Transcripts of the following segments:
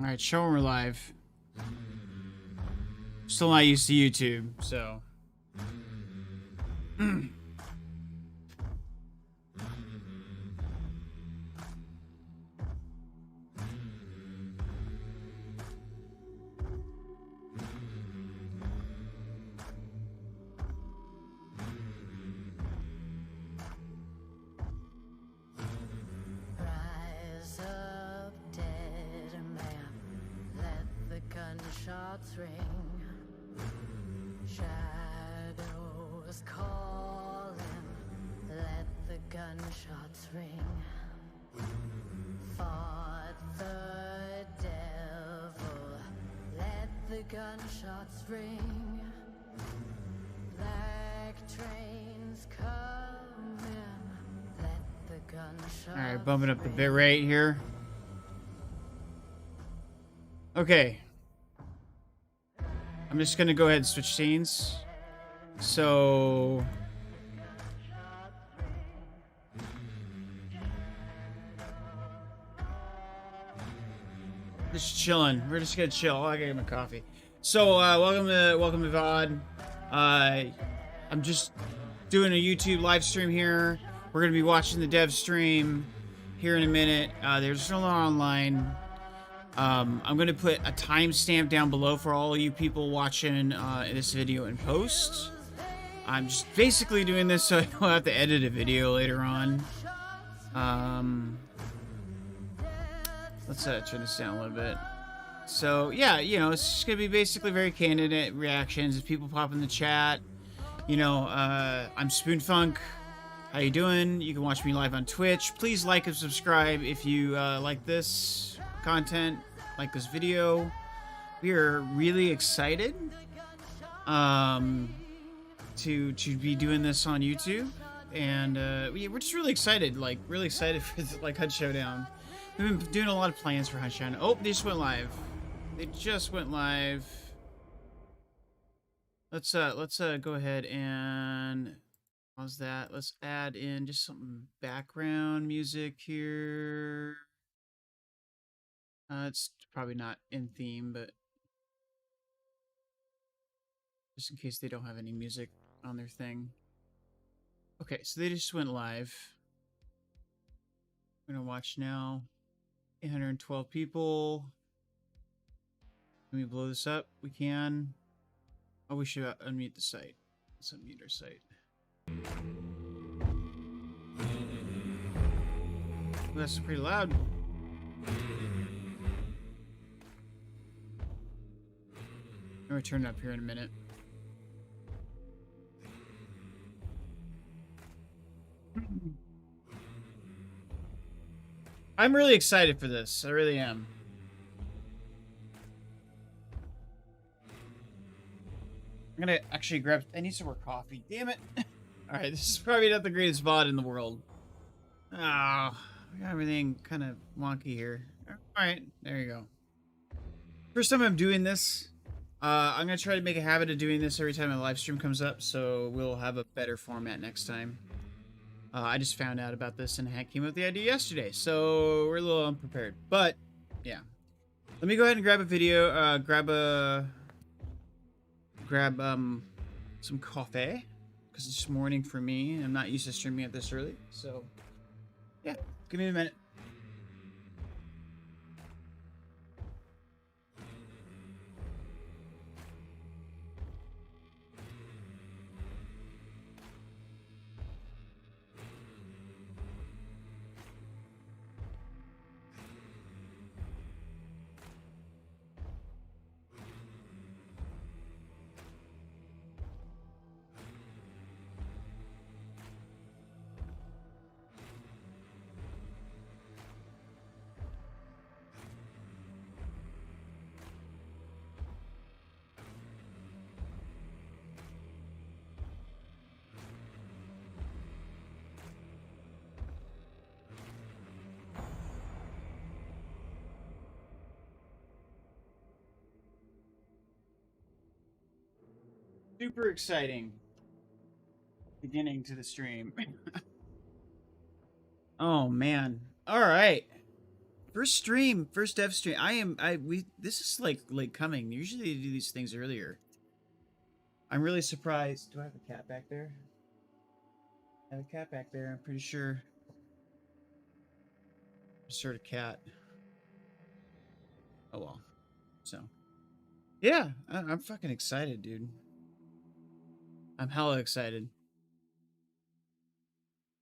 Alright, show them we're live. Still not used to YouTube, so. Gunshots ring, shadows calling, let the gunshots ring. Fought the devil, let the gunshots ring. Black trains coming, let the gunshots ring. Alright, bumping up the bit rate here. Okay. I'm just gonna go ahead and switch scenes. So just chilling. We're just gonna chill. I gotta get my coffee. So welcome to VOD. I'm just doing a YouTube live stream here. We're gonna be watching the dev stream here in a minute. There's still not online. I'm going to put a timestamp down below for all of you people watching this video in post. I'm just basically doing this so I don't have to edit a video later on. Let's turn this down a little bit. So, yeah, you know, it's just going to be basically very candid reactions. If people pop in the chat, you know, I'm Spoonfunk. How you doing? You can watch me live on Twitch. Please like and subscribe if you like this content, like this video. We are really excited to be doing this on YouTube, and we're just really excited, for like Hunt Showdown. We've been doing a lot of plans for Hunt Showdown. Oh, they just went live. They just went live. Let's go ahead and pause that. Let's add in just some background music here. It's probably not in theme, but just in case they don't have any music on their thing. Okay, so they just went live. I'm gonna watch now. 812 people. Can we blow this up? We can. Oh, we should unmute the site. Let's unmute our site. Ooh, that's pretty loud. I'm gonna turn it up here in a minute. I'm really excited for this. I really am. I'm gonna actually grab... I need some more coffee. Damn it. Alright, this is probably not the greatest VOD in the world. Ah, I got everything kind of wonky here. Alright, there you go. First time I'm doing this. I'm going to try to make a habit of doing this every time a live stream comes up, so we'll have a better format next time. I just found out about this and Hank came up with the idea yesterday, so we're a little unprepared. But, yeah. Let me go ahead and grab a video, grab some coffee, because it's morning for me. I'm not used to streaming at this early, so, yeah. Give me a minute. Super exciting beginning to the stream. Oh man. All right. First dev stream. This is like late coming. Usually they do these things earlier. I'm really surprised. Do I have a cat back there? I have a cat back there. I'm pretty sure. Just heard a cat. Oh well. So, yeah, I'm fucking excited, dude. I'm hella excited.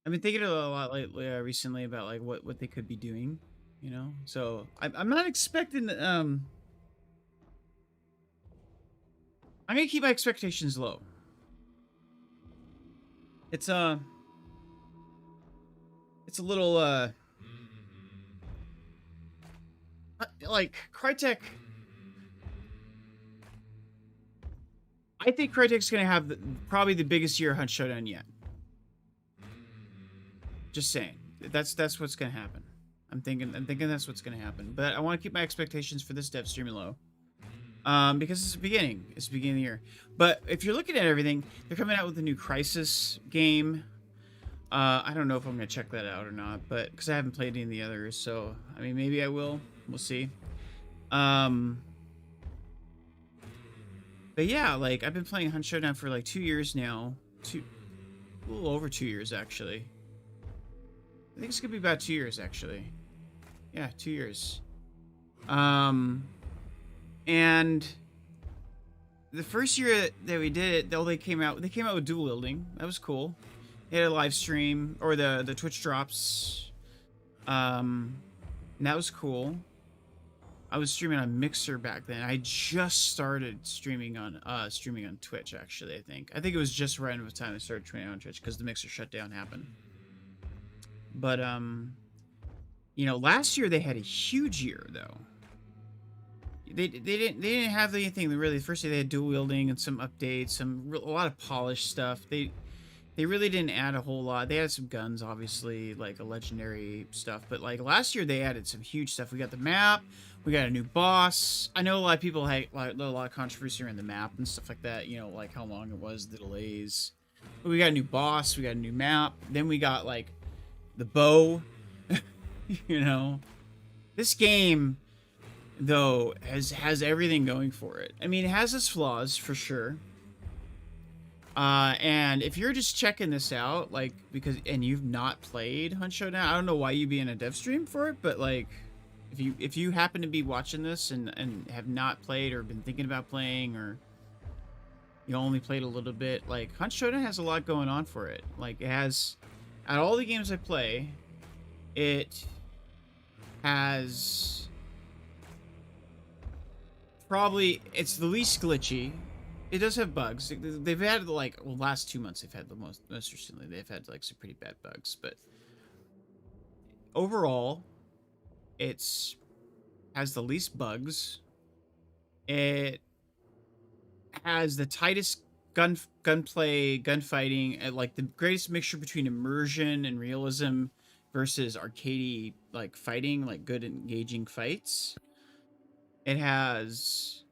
I've been thinking a lot lately, recently about like what they could be doing, you know. So I'm not expecting. I'm gonna keep my expectations low. It's a little like Crytek. I think Crytek's gonna have probably the biggest year Hunt Showdown yet. Just saying, that's what's gonna happen. I'm thinking that's what's gonna happen. But I want to keep my expectations for this dev stream low, because it's the beginning. It's the beginning of the year. But if you're looking at everything, they're coming out with a new Crisis game. I don't know if I'm gonna check that out or not, but because I haven't played any of the others, so I mean maybe I will. We'll see. But yeah, like I've been playing Hunt Showdown for like 2 years now. A little over 2 years actually. I think it's gonna be about 2 years actually. Yeah, 2 years. And the first year that we did it, they came out with dual wielding. That was cool. They had a live stream or the Twitch drops. And that was cool. I was streaming on Mixer back then. I just started streaming on Twitch actually, I think it was just right enough time I started streaming on Twitch because the Mixer shutdown happened. But you know, last year they had a huge year though. They didn't have anything really. First year they had dual wielding and some updates, a lot of polished stuff. They really didn't add a whole lot. They had some guns, obviously, like a legendary stuff. But like last year they added some huge stuff. We got the map. We got a new boss. I know a lot of people had like, a lot of controversy around the map and stuff like that. You know, like how long it was, the delays. But we got a new boss. We got a new map. Then we got like the bow. You know, this game though has everything going for it. I mean, it has its flaws for sure. And if you're just checking this out, like and you've not played Hunt Showdown, I don't know why you'd be in a dev stream for it, but like if you happen to be watching this and have not played or been thinking about playing, or you only played a little bit, like Hunt Showdown has a lot going on for it. Like it has, at all the games I play, it has probably, it's the least glitchy. It does have bugs. They've had like, well, last 2 months they've had the most recently they've had like some pretty bad bugs, but overall it's has the least bugs. It has the tightest gunplay, gunfighting, and like the greatest mixture between immersion and realism versus arcadey like fighting, like good engaging fights. It has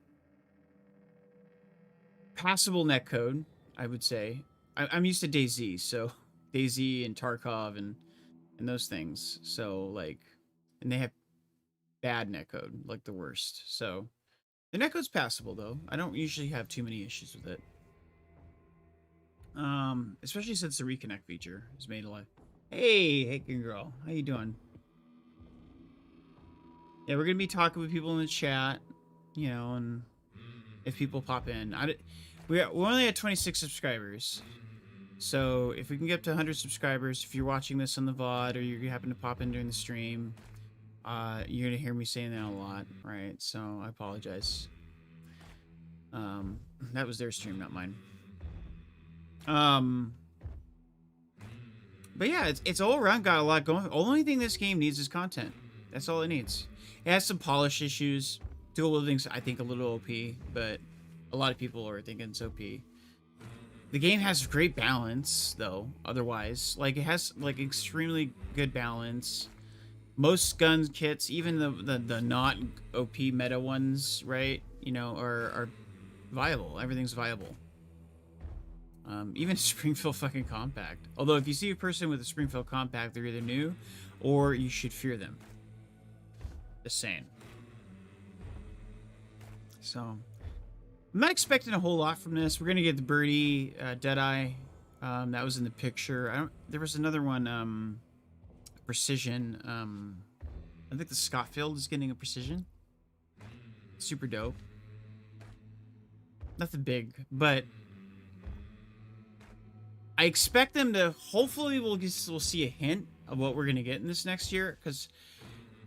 passable netcode, I would say. I'm used to DayZ, so DayZ and Tarkov and those things. So like, and they have bad netcode, like the worst. So the netcode's passable though. I don't usually have too many issues with it. Especially since the reconnect feature is made alive. Hey girl, how you doing? Yeah, we're gonna be talking with people in the chat, you know, and if people pop in, we're only at 26 subscribers. So if we can get up to 100 subscribers, if you're watching this on the VOD or you happen to pop in during the stream, you're gonna hear me saying that a lot, right? So I apologize. That was their stream, not mine. But yeah, it's all around got a lot going. The only thing this game needs is content. That's all it needs. It has some polish issues. Dual wielding's, I think, a little OP, but a lot of people are thinking it's OP. The game has great balance, though. Otherwise, like it has like extremely good balance. Most gun kits, even the not OP meta ones, right? You know, are viable. Everything's viable. Even Springfield fucking Compact. Although if you see a person with a Springfield Compact, they're either new or you should fear them. the same. So I'm not expecting a whole lot from this. We're gonna get the birdie, Deadeye. That was in the picture. There was another one, precision. I think the Scaffold is getting a precision. Super dope. Nothing big, but I expect them to. Hopefully, we'll see a hint of what we're gonna get in this next year. Because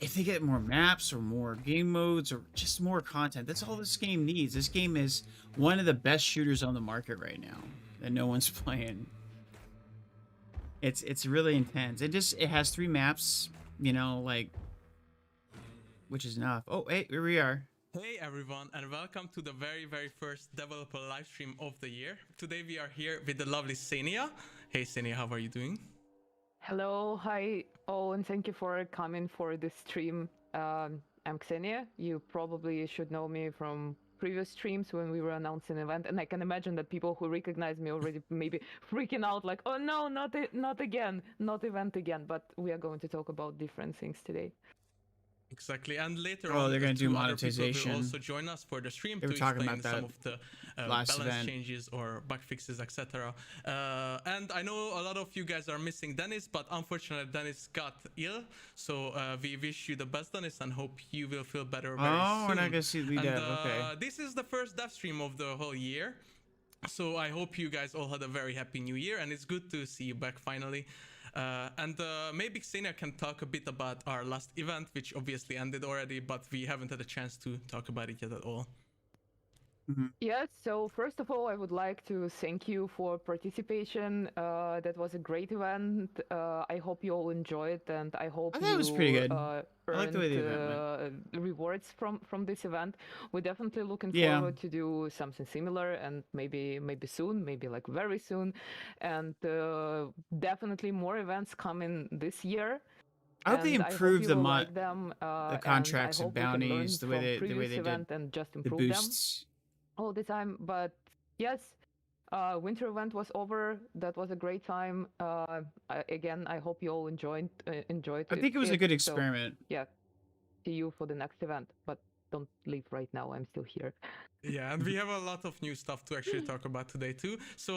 if they get more maps or more game modes or just more content, that's all this game needs. This game is one of the best shooters on the market right now that no one's playing. It's really intense. It has 3 maps, you know, like, which is enough. Oh, hey, here we are. Hey everyone, and welcome to the very first developer live stream of the year. Today we are here with the lovely Xenia. Hey Xenia, how are you doing? Hello, hi all, and thank you for coming for this stream. I'm Xenia. You probably should know me from previous streams when we were announcing an event, and I can imagine that people who recognize me already maybe freaking out like, oh no, not again, not event again. But we are going to talk about different things today. Exactly, and later on, they're going to do monetization. monetization. Will also join us for the stream They to were talking explain about some that of the last balance event. changes or bug fixes, etc. And I know a lot of you guys are missing Dennis, but unfortunately Dennis got ill. So we wish you the best, Dennis, and hope you will feel better very soon. We're not going to see Lee Dev. Okay. This is the first dev stream of the whole year. So I hope you guys all had a very happy new year, and it's good to see you back finally. And maybe Xenia can talk a bit about our last event, which obviously ended already, but we haven't had a chance to talk about it yet at all. Yes, so first of all, I would like to thank you for participation. That was a great event. I hope you all enjoyed, and I hope I thought it was pretty good. earned like the way the event rewards from this event. We're definitely looking Yeah. forward to do something similar, and maybe soon, maybe like very soon, and definitely more events coming this year. I hope they And improve the like them, the contracts and bounties, the way they did event and just the improve them boosts. all the time. But yes, winter event was over. That was a great time. Again, I hope you all enjoyed I think it was a good So, experiment. yeah, see you for the next event, but don't leave right now. I'm still here. Yeah, and we have a lot of new stuff to actually talk about today too. So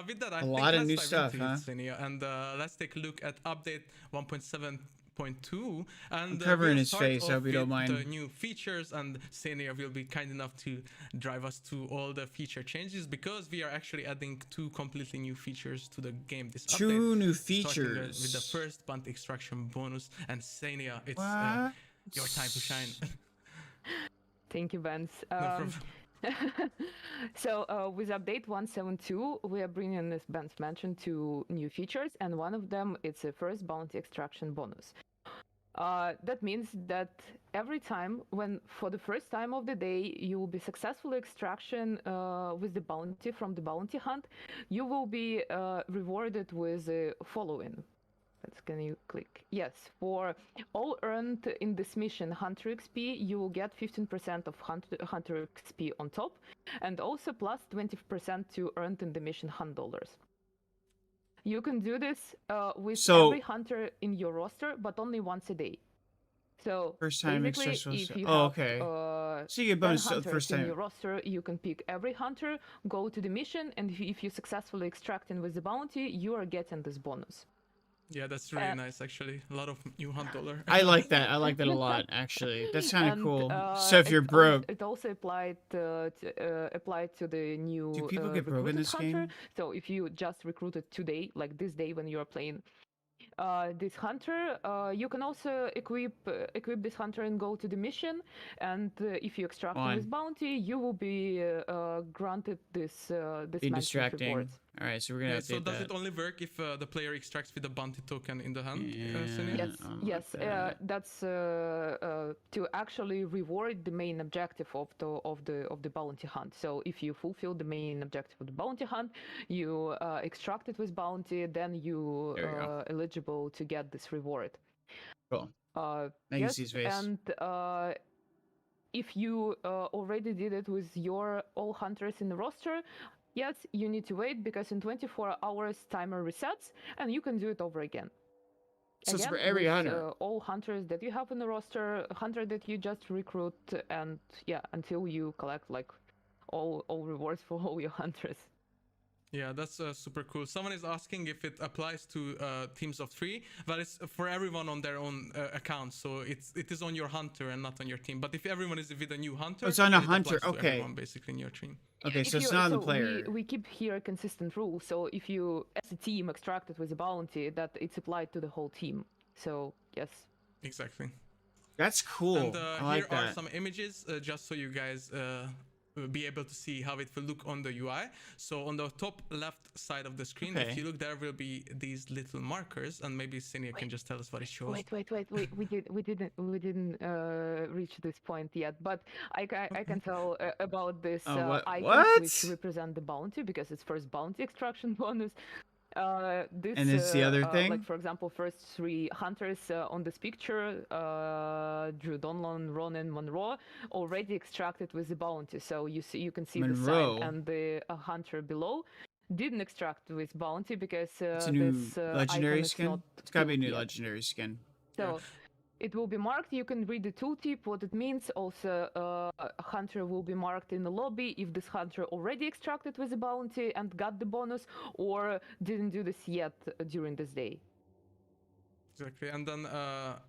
with that, I think lot of let's new dive stuff, into huh? it, Xenia, and let's take a look at update 1.7.2. And I'm covering we'll his start face, I off hope you don't with mind. the new features, and Xenia will be kind enough to drive us to all the feature changes, because we are actually adding 2 completely new features to the game this update. 2 new Starting features. with the first bounty extraction bonus, and Xenia, it's What? your time to shine. Thank you, Vance. No problem. So with update 1.7.2, we are bringing, as Ben's mentioned, 2 new features, and one of them is a first bounty extraction bonus. That means that every time when, for the first time of the day, you will be successfully extraction with the bounty from the bounty hunt, you will be rewarded with the following. Can you click? Yes, for all earned in this mission Hunter XP, you will get 15% of Hunter XP on top, and also plus 20% to earned in the mission Hunt dollars. You can do this with every hunter in your roster, but only once a day. So First time basically, extraction. if you Oh, have okay. So you get 10 bonus the hunters first in time. your roster, you can pick every hunter, go to the mission, and if you successfully extracting with the bounty, you are getting this bonus. Yeah, that's really nice, actually. A lot of new hunt dollar. I like that. I like that a lot, actually. That's kind of And, cool. So if you're broke, it also applied to the new do people get broke in recruited this hunter. game? So if you just recruited today, like this day when you are playing this hunter, you can also equip this hunter and go to the mission. And if you extract him with bounty, you will be granted this Be mansion distracting. rewards. All right, so we're gonna update So does that. it only work if the player extracts with a bounty token in the hand? Yeah. Yes, that. that's to actually reward the main objective of the bounty hunt. So if you fulfill the main objective of the bounty hunt, you extract it with bounty, then you eligible to get this reward. Cool. Yes, and if you already did it with your all hunters in the roster, yes, you need to wait, because in 24 hours timer resets and you can do it over again. So it's Again, for every with, hunter. all hunters that you have in the roster, hunter that you just recruit, and yeah, until you collect like all rewards for all your hunters. Yeah, that's super cool. Someone is asking if it applies to teams of 3, but it's for everyone on their own account. So it is on your hunter and not on your team. But if everyone is with a new hunter, Oh, it's on a then it hunter. applies to Okay. everyone basically in your team. Okay, If so it's you- not on the so player. We keep here a consistent rule. So if you, as a team, extracted with a bounty, that it's applied to the whole team. So yes. Exactly. That's cool. And I like here are that. some images just so you guys will be able to see how it will look on the UI. So on the top left side of the screen, Okay. if you look, there will be these little markers, and maybe Sinia can just tell us what it shows. Wait. We didn't reach this point yet, but I can tell about this What? items which What? represent the bounty because it's first bounty extraction bonus. This And it's the other thing? like for example, first 3 hunters on this picture, Drew Donlon, Ronan, Monroe, already extracted with the bounty. So you can see Monroe. the sign and the hunter below didn't extract with bounty because It's a new this legendary item is skin? not It's gotta be a filled new yet. legendary skin. So it will be marked. You can read the tooltip, what it means. Also, a hunter will be marked in the lobby if this hunter already extracted with the bounty and got the bonus, or didn't do this yet during this day. Exactly, and then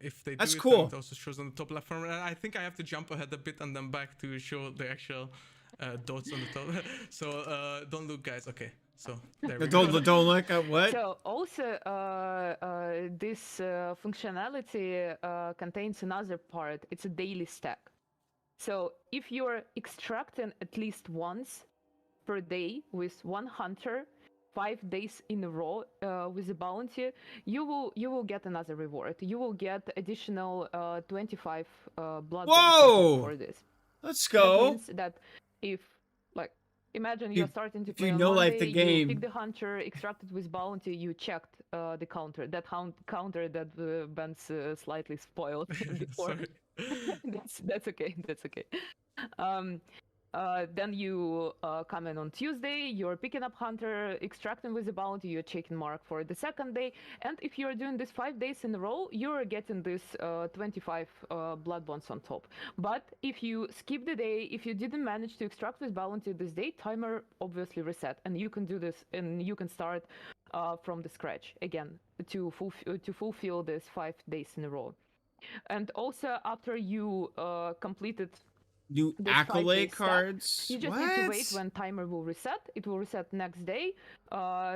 if they do That's it, cool. then it also shows on the top left corner. And I think I have to jump ahead a bit and then back to show the actual dots on the top. So don't look, guys. Okay, so there we go. Don't look at what? So also, this functionality contains another part. It's a daily stack. So if you're extracting at least once per day with one hunter, 5 days in a row with a bounty, you will get another reward. You will get additional 25 blood Whoa! for this. Let's That go. means that if, like, imagine you're starting to if play you on know Monday, life the you game. pick the hunter, extracted with bounty, you checked the counter, that counter that Ben's slightly spoiled before. Sorry. That's okay. That's okay. Then you come in on Tuesday, you're picking up hunter, extracting with the bounty, you're checking mark for the second day, and if you're doing this 5 days in a row, you're getting this 25 blood bonds on top. But if you skip the day, if you didn't manage to extract with bounty this day, timer obviously reset, and you can do this, and you can start from the scratch again to fulfill this 5 days in a row. And also after you completed New this 5-day accolade stack, cards. you just need to wait when timer will reset. It will reset next day.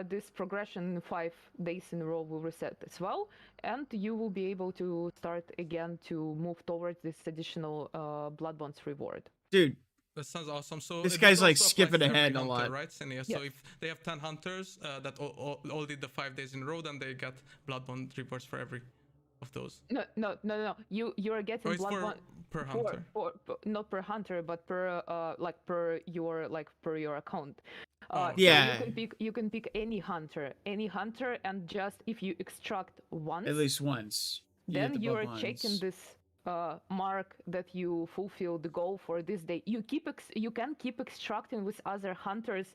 This progression 5 days in a row will reset as well, and you will be able to start again to move towards this additional blood bonds reward. Dude, That sounds awesome. So this this guy's like also applies skipping to every ahead a hunter, lot. right, Senia? Yes. So if they have 10 hunters that all did the 5 days in a row, then they get blood bond reports for every of those. No. You're getting Or it's blood for bond per hunter. for not per hunter, but per per your account. Oh. So Yeah. you can pick any hunter, and just if you extract once, At least once. You get then the you are blood checking bonds. this mark that you fulfill the goal for this day. You can keep extracting with other hunters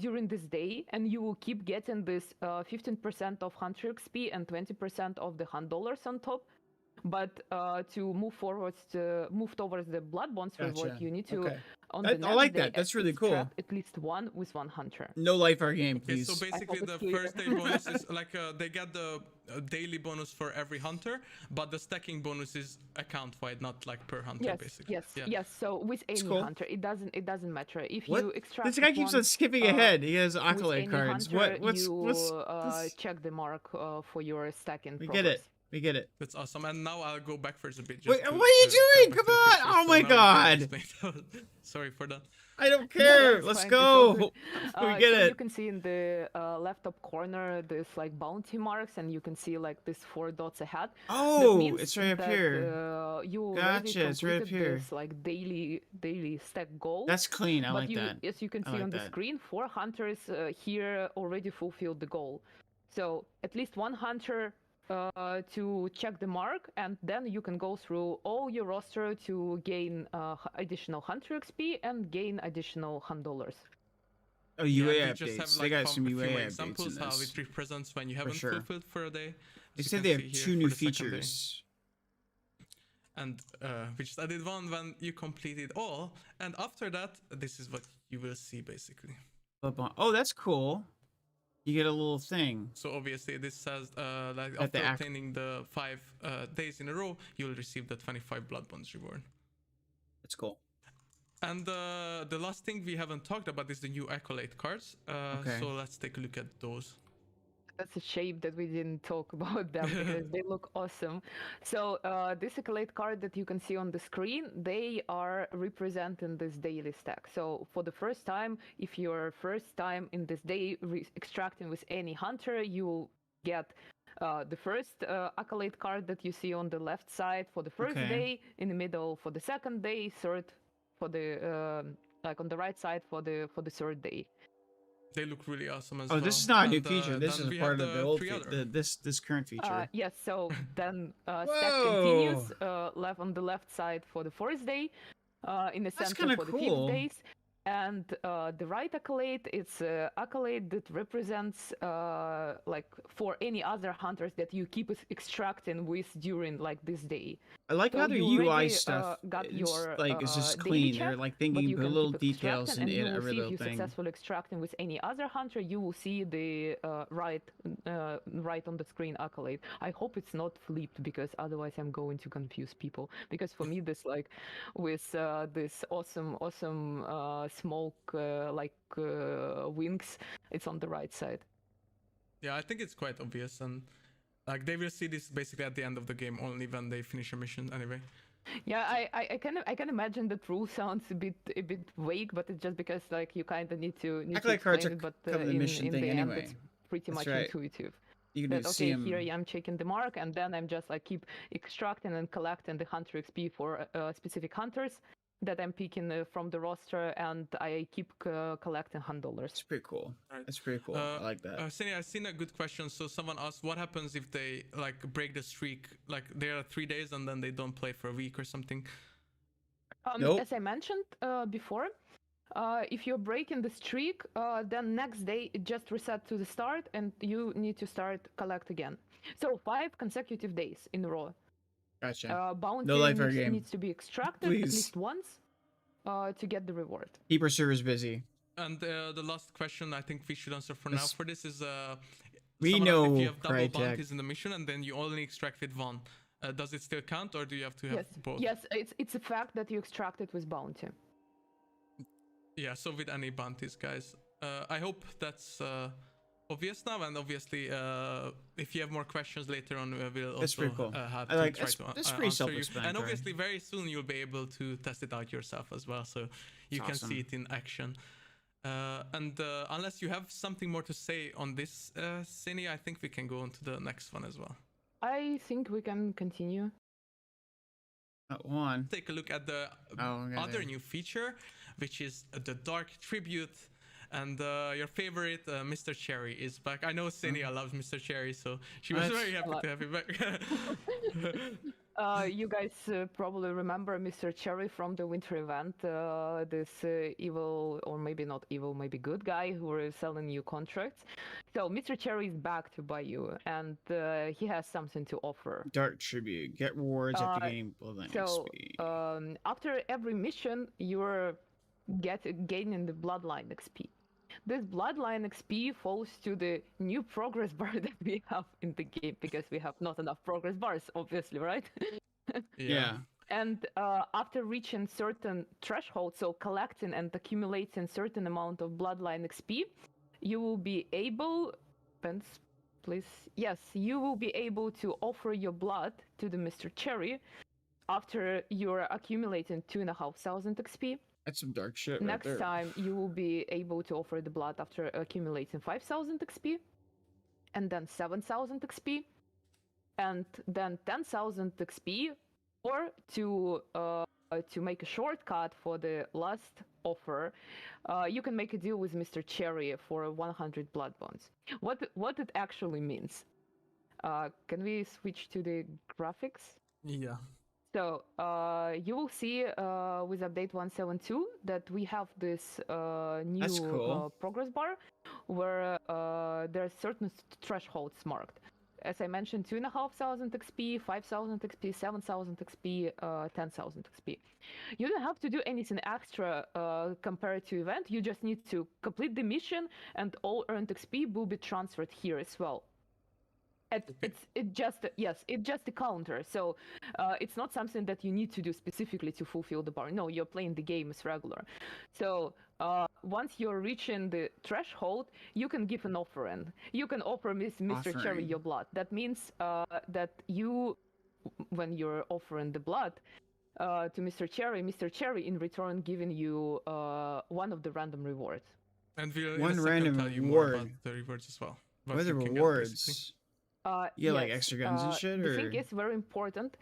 during this day, and you will keep getting this 15% of hunter XP and 20% of the hunt dollars on top. But to move towards the blood bonds reward, Gotcha. you need to Okay. on I the next like day that. That's really cool. extract at least one with one hunter. No life our game, Okay, please. so basically it's the clear. first day bonus is like they get the daily bonus for every hunter, but the stacking bonus is account-wide, not like per hunter, basically. Yes. So with any cool. hunter, it doesn't matter if What? you extract. This guy keeps on skipping ahead. He has accolade cards. What's this? Check the mark for your stacking. We get it. We get it. That's awesome. And now I'll go back first a bit. Wait, to, what are you doing? come back Come to the on! picture. Oh So my now God! I can explain. Sorry for that. I don't care. That's Let's fine, it's all good. go. We get so it. You can see in the left top corner this like bounty marks, and you can see like this 4 dots ahead. That Oh, means it's right up that, here. You already Gotcha, it's right up completed here. this like daily stack goal. That's clean. I but like that. As you can I see like on the that. screen, 4 hunters here already fulfilled the goal. So at least one hunter to check the mark, and then you can go through all your roster to gain additional hunter XP and gain additional hunt dollars. Oh, Yeah, UA we just updates. have they like got some a few UA more updates examples in how this. it represents when you haven't sure. fulfilled for a day. They you said can they have see here 2 for new the second day. features. And we just added one when you complete it all. And after that, this is what you will see basically. Oh, that's cool. You get a little thing. So obviously this says like At the after obtaining the 5 days in a row, you'll receive the 25 blood bonds reward. That's cool. And the last thing we haven't talked about is the new Accolade cards. Okay. So let's take a look at those. That's a shame that we didn't talk about them because they look awesome. So this Accolade card that you can see on the screen, they are representing this daily stack. So for the first time, if you're first time in this day extracting with any hunter, you will get the first Accolade card that you see on the left side for the first day, in the middle for the second day, third for the like on the right side for the third day. They look really awesome as well. Oh, this is not a new And, feature. This is a part of the old feature. this current feature. Yes, so then stack continues left on the left side for the fourth day, in the That's center kinda for the cool. 5th days. And the right accolade, it's an accolade that represents like for any other hunters that you keep extracting with during like this day. I like So how the you UI already, stuff got it's your, like it's just daily clean. check, They're like but thinking you put can little keep details extracting, in and you will every see if little you thing. successfully extracting with any other hunter, you will see the right on the screen accolade. I hope it's not flipped because otherwise I'm going to confuse people. Because for me, this like with this awesome smoke like wings, it's on the right side. Yeah, I think it's quite obvious, and like they will see this basically at the end of the game only when they finish a mission anyway. Yeah, I can imagine the rule sounds a bit vague, but it's just because like you kind of need to Accolade cards explain are it, but cover the mission in thing the end anyway. it's pretty That's much right. intuitive. You That can see okay, them. here I am checking the mark, and then I'm just like keep extracting and collecting the hunter XP for specific hunters that I'm picking from the roster, and I keep collecting $100. It's pretty cool. Right. That's pretty cool. I like that. Sini, I've seen a good question. So someone asked, what happens if they like break the streak? Like there are 3 days and then they don't play for a week or something. Nope. As I mentioned before, if you're breaking the streak, then next day it just reset to the start, and you need to start collect again. So 5 consecutive days in a row. Gotcha. Bounty No life our game. needs to be extracted at Please. least once to get the reward. Keep our servers busy. And the last question I think we should answer for now for this is we someone asked know if you have double Crytek. bounties in the mission and then you only extract with one. Does it still count, or do you have to have both? Yes, it's a fact that you extracted with bounty. Yeah, so with any bounties, guys. I hope that's obvious now, and obviously if you have more questions later on, we'll That's also pretty cool. have I to like try that's, to that's pretty answer you. self-explanatory. And obviously very soon you'll be able to test it out yourself as well, so you can awesome. see it in action. And unless you have something more to say on this, Cine, I think we can go on to the next one as well. I think we can continue. Not one. Take a look at the other new feature, which is the Dark Tribute. And your favorite, Mr. Cherry, is back. I know Cinia loves Mr. Cherry, so she was very happy to have him back. You guys probably remember Mr. Cherry from the winter event, this evil, or maybe not evil, maybe good guy who is selling you contracts. So Mr. Cherry is back to buy you, and he has something to offer. Dark Tribute. Get rewards after gaining Bloodline XP. After every mission, you're gaining the Bloodline XP. This Bloodline XP falls to the new progress bar that we have in the game, because we have not enough progress bars, obviously, right? Yeah. And after reaching certain threshold, so collecting and accumulating certain amount of Bloodline XP, you will be able, please, yes, you will be able to offer your blood to the Mr. Cherry after you're accumulating 2,500 XP. That's some dark shit. Next right there. time, you will be able to offer the blood after accumulating 5,000 XP, and then 7,000 XP, and then 10,000 XP, or to make a shortcut for the last offer, you can make a deal with Mr. Cherry for 100 blood bonds. What it actually means? Can we switch to the graphics? Yeah. So you will see with update 1.7.2 that we have this new cool. progress bar where there are certain thresholds marked. as I mentioned, 2,500 XP, 5,000 XP, 7,000 XP, 10,000 XP. You don't have to do anything extra compared to event. You just need to complete the mission, and all earned XP will be transferred here as well. It just a counter. So it's not something that you need to do specifically to fulfill the bar. No, you're playing the game as regular. So once you're reaching the threshold, you can give an offering. You can offer Mr. Cherry Offering. your blood. That means that you, when you're offering the blood to Mr. Cherry in return giving you one of the random rewards. And we'll One in a second random tell you more about reward. the rewards as well. What are the you can get, rewards? basically. Yeah, like Yes, extra guns and shit, the or thing is very important.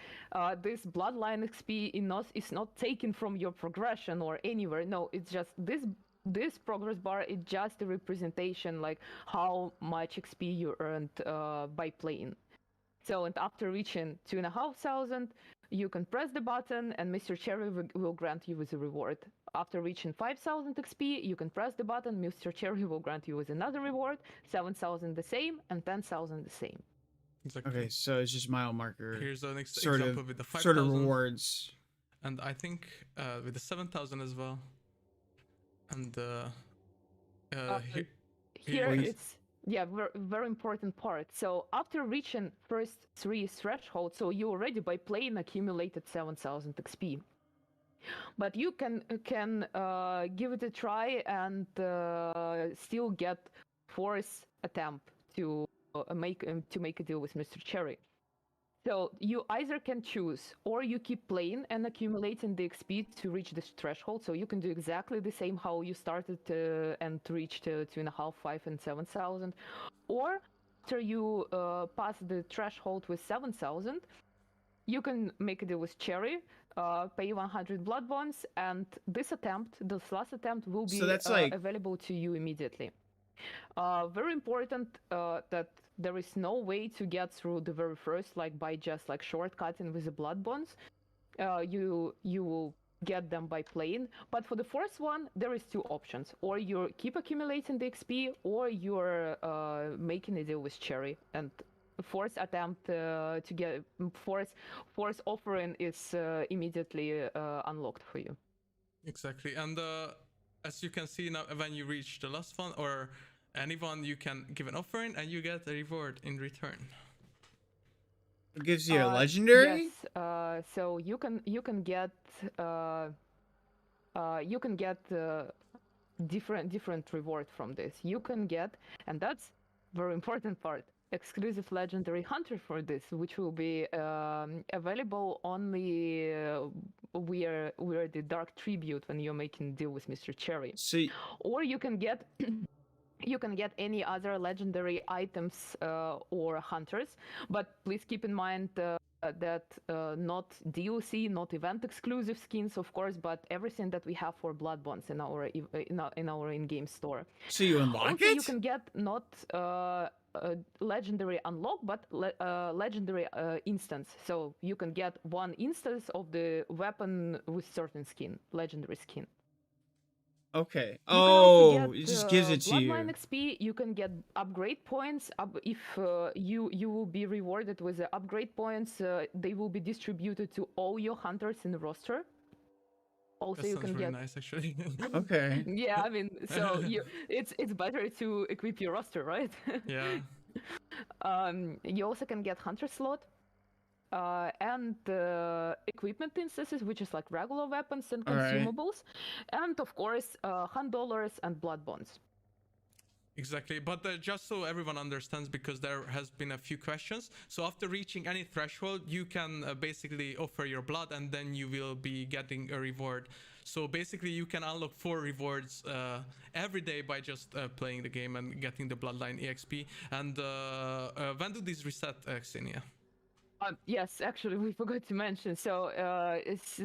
This Bloodline XP is not taken from your progression or anywhere. No, it's just this progress bar is just a representation, like how much XP you earned by playing. So, and after reaching 2,500, you can press the button, and Mr. Cherry will grant you with a reward. After reaching 5,000 XP, you can press the button. Mr. Cherry will grant you with another reward. 7,000 the same, and 10,000 the same. Exactly. okay, so it's just mile marker Here's an sort example of with the 5,000. sort of rewards. And I think with the 7,000 as well. And Here Please. it's very important part. So after reaching first 3 thresholds, so you already by playing accumulated 7,000 XP. But you can give it a try and still get fourth attempt to make a deal with Mr. Cherry. So you either can choose, or you keep playing and accumulating the XP to reach this threshold. So you can do exactly the same how you started and reached 2.5, 5, and 7,000. Or after you pass the threshold with 7,000, you can make a deal with Cherry, pay 100 blood bonds, and this last attempt, will be So that's like available to you immediately. Very important that there is no way to get through the very first, like by just like shortcutting with the blood bonds. You will get them by playing. But for the first one, there is 2 options: or you keep accumulating the XP, or you're making a deal with Cherry. And fourth attempt to get fourth offering is immediately unlocked for you. Exactly. And as you can see now, when you reach the last one or anyone, you can give an offering and you get a reward in return. it gives you a legendary. Yes. So you can get different reward from this. You can get, and that's very important part, exclusive legendary hunter for this, which will be available only where the dark tribute when you're making a deal with Mr. Cherry. So Or you can get any other legendary items or hunters, but please keep in mind that not DLC, not event exclusive skins, of course, but everything that we have for blood bonds in our in-game store. so you unlock Also, it. you can get not legendary unlock, but legendary instance. So you can get one instance of the weapon with certain skin, legendary skin. Okay. You can also Oh, get, it just gives it to you. Bloodline XP. You can get upgrade points. If you will be rewarded with the upgrade points, they will be distributed to all your hunters in the roster. Also, That you sounds can really get. nice, actually. Okay. Yeah, I mean, so it's better to equip your roster, right? Yeah. You also can get hunter slot. And equipment instances, which is like regular weapons and All right. consumables, and of course, $100 and blood bonds. Exactly, but just so everyone understands, because there has been a few questions. So after reaching any threshold, you can basically offer your blood, and then you will be getting a reward. So basically, you can unlock 4 rewards every day by just playing the game and getting the Bloodline EXP. And when do these reset, Xenia? Yes, actually, we forgot to mention. So it's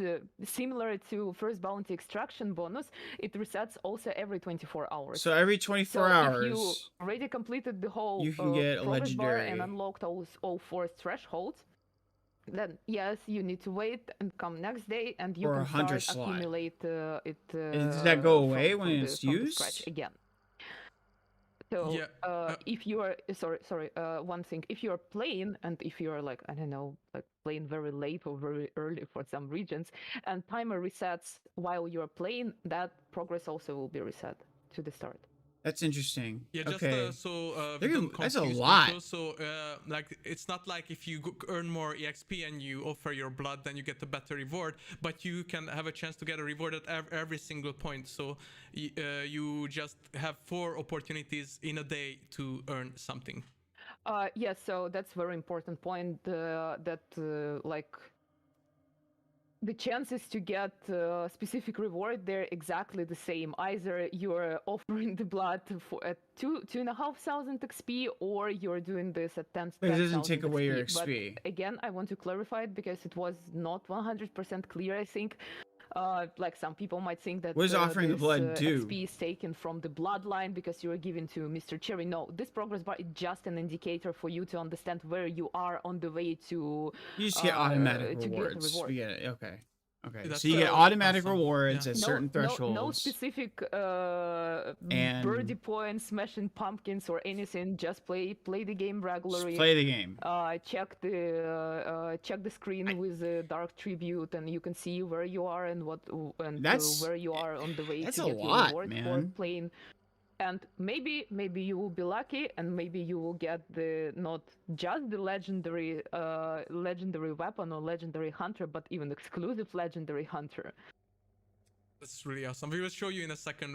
similar to first bounty extraction bonus. It resets also every 24 hours. So every 24 so hours, if you already completed the whole you can get a progress bar legendary. and unlocked all 4 thresholds, then yes, you need to wait and come next day, and you Or a can hunter start slot. accumulate it. And does that go away when from it's from the used? scratch again. So Yeah, if you are one thing, if you are playing and if you are like, I don't know, like playing very late or very early for some regions, and timer resets while you are playing, that progress also will be reset to the start. That's interesting. Yeah, just Okay. we don't That's a confuse lot. people. So, like, it's not like if you earn more EXP and you offer your blood, then you get a better reward. But you can have a chance to get a reward at every single point. So, you just have 4 opportunities in a day to earn something. Yes, so that's very important point. Like the chances to get specific reward, they're exactly the same. Either you're offering the blood for at 2,500 XP, or you're doing this at 10. But it doesn't take 10,000 away your But XP. again, I want to clarify it because it was not 100% clear. I think, like some people might think that What does offering the this, blood do? XP is taken from the bloodline because you are given to Mr. Cherry. No, this progress bar is just an indicator for you to understand where you are on the way to. You just get automatic to get a rewards. reward. We get it. Okay. Okay. That's So you get automatic awesome. rewards Yeah. at certain thresholds. No specific And- birdie points, smashing pumpkins or anything. Just play the game Just regularly. play the game. Check the screen with the dark tribute, and you can see where you are and where you are on the way that's to a get your lot, reward for man. playing. And maybe you will be lucky, and maybe you will get not just the legendary weapon or legendary hunter, but even exclusive legendary hunter. That's really awesome. We will show you in a second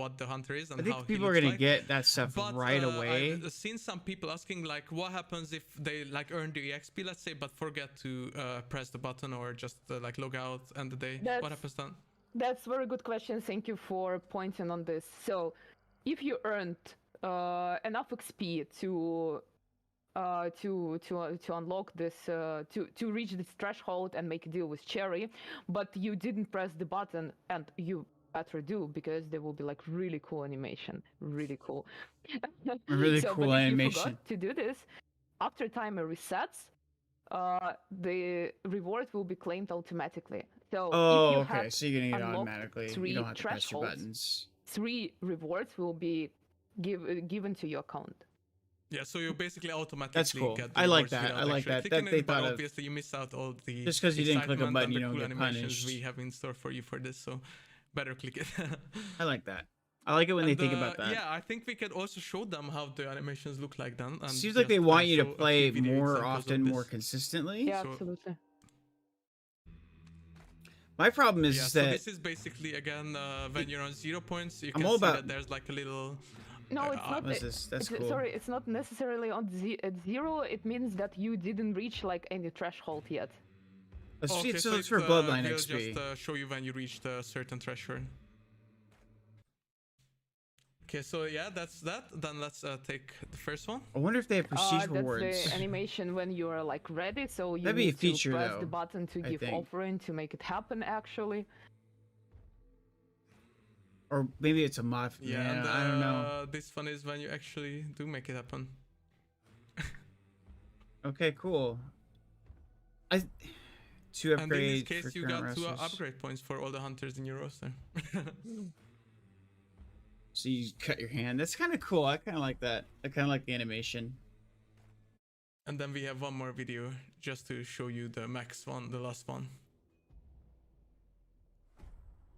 what the hunter is and I how think he people are looks gonna like. get that stuff But right away. I've seen some people asking like, what happens if they like earn the EXP, let's say, but forget to press the button or just like log out end the day. What happens then? That's a very good question. Thank you for pointing on this. So, if you earned enough XP to unlock this to reach this threshold and make a deal with Cherry, but you didn't press the button, and you better do, because there will be like really cool animation, really cool. A really so, cool but if you animation. forgot to do this, after timer resets, the reward will be claimed automatically. So Oh, if you okay. have So you're gonna get it unlocked automatically. 3 You don't have to press your thresholds, buttons. 3 rewards will be given to your account. Yeah, so you basically automatically That's cool. get the I like rewards that. without I like actually that. clicking That they it, but thought of- obviously you miss out all the Just 'cause you didn't click a excitement button, and you the don't cool get animations punished. we have in store for you for this, so better click it. I like that. I like it when they And, think about that. Yeah, I think we could also show them how the animations look like then. And Seems like they just, want you to show a few play video more examples of often, this. more consistently. Yeah, So- absolutely. My problem is Yeah, so that this is basically again when you're on 0 points, you I'm can all see about- that there's like a little. No, it's not. what's this? That's it's- cool. Sorry, it's not necessarily at 0. It means that you didn't reach like any threshold yet. Let's see. Okay, So it's it's, for Bloodline we'll XP. just show you when you reach a certain threshold. Okay, so yeah, that's that. Then let's take the first one. I wonder if they have prestige That's rewards. the animation when you are like ready. So you That'd be a need feature, to press though, the button to I give think. offering to make it happen. Actually, Or maybe it's a mod. Yeah, Yeah, and, I don't know. This one is when you actually do make it happen. Okay, cool. 2 And in this upgrades case, for you current got 2 wrestlers. upgrade points for all the hunters in your roster. So you cut your hand. That's kind of cool. I kind of like that. I kind of like the animation. And then we have one more video just to show you the max one, the last one.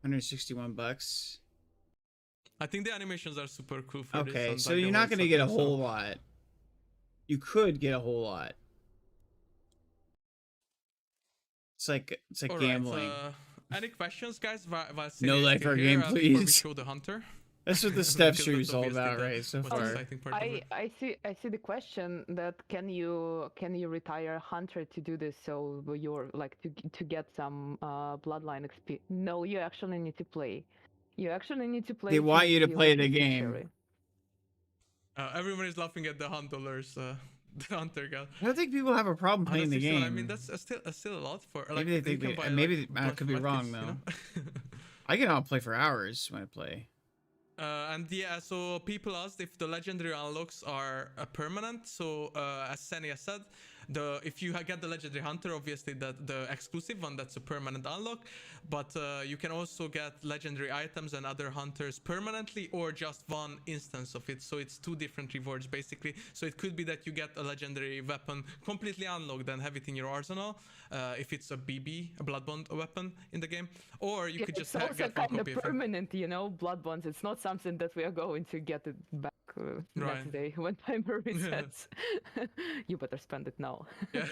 $161. I think the animations are super cool for this. Okay, and, so like, the you're not whole gonna get a setting, so- whole lot. You could get a whole lot. It's like Alright, gambling. any questions, guys? While No Celia is lifer still here, game, before we please. show the hunter. That's what the step Because stream that's is all obviously about, the right? So most far. exciting part of it. I see the question that can you retire hunter to do this? So you're like to get some bloodline XP. No, you actually need to play. You actually need to play. They want you to deal play with the Mr. game. Cherry. Everyone is laughing at the handlers, the hunter guy. I don't think people have a problem playing the 161, game. I mean, that's still a lot for. Like, Maybe they you think can they- buy, maybe like, I bunch could of be wrong, medkits, you know? I can all play for hours when I play. And yeah, so people asked if the legendary unlocks are permanent. So as Senia said, if you get the legendary hunter, obviously the exclusive one, that's a permanent unlock, but you can also get legendary items and other hunters permanently or just one instance of it. So it's 2 different rewards basically. So it could be that you get a legendary weapon completely unlocked and have it in your arsenal, if it's a BB, a blood bond weapon in the game, or you could just it's also get one kind of copy of it. permanent, you know, blood bonds. It's not something that we are going to get it back Right. next day when timer resets. You better spend it now. Yeah.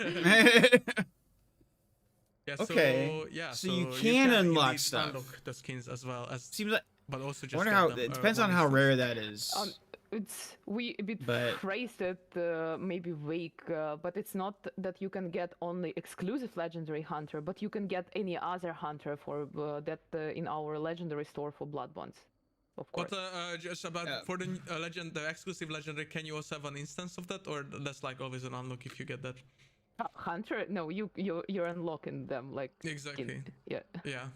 Yeah, Okay. So, yeah, So you can unlock indeed stuff. unlock the skins as well as, Seems like but also just I wonder get how them, it depends one on how instance. rare that is. We a bit But- phrased it maybe vague, but it's not that you can get only exclusive legendary hunter, but you can get any other hunter for that in our legendary store for blood bonds, of course. But just about for the the exclusive legendary, can you also have an instance of that, or that's like always an unlock if you get that? Hunter? No, you're unlocking them like Exactly. yeah. Yeah.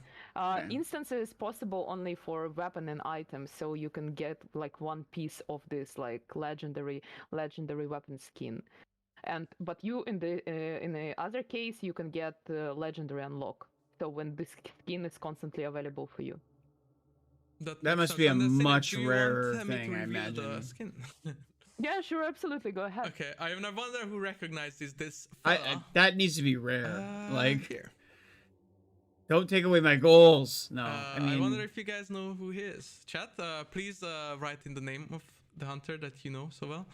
Instances possible only for weapon and items, so you can get like one piece of this like legendary weapon skin, but you in the other case you can get legendary unlock. So when this skin is constantly available for you. That That makes must sense. be a And then, Sina, much do you want, rarer me to thing, I reveal the imagine. skin? Yeah, sure, absolutely. Go ahead. Okay, I wonder who recognizes this I fella. that needs to be rare. Like, Here. don't take away my goals. No, I I mean, wonder if you guys know who he is. Chat, please write in the name of the hunter that you know so well.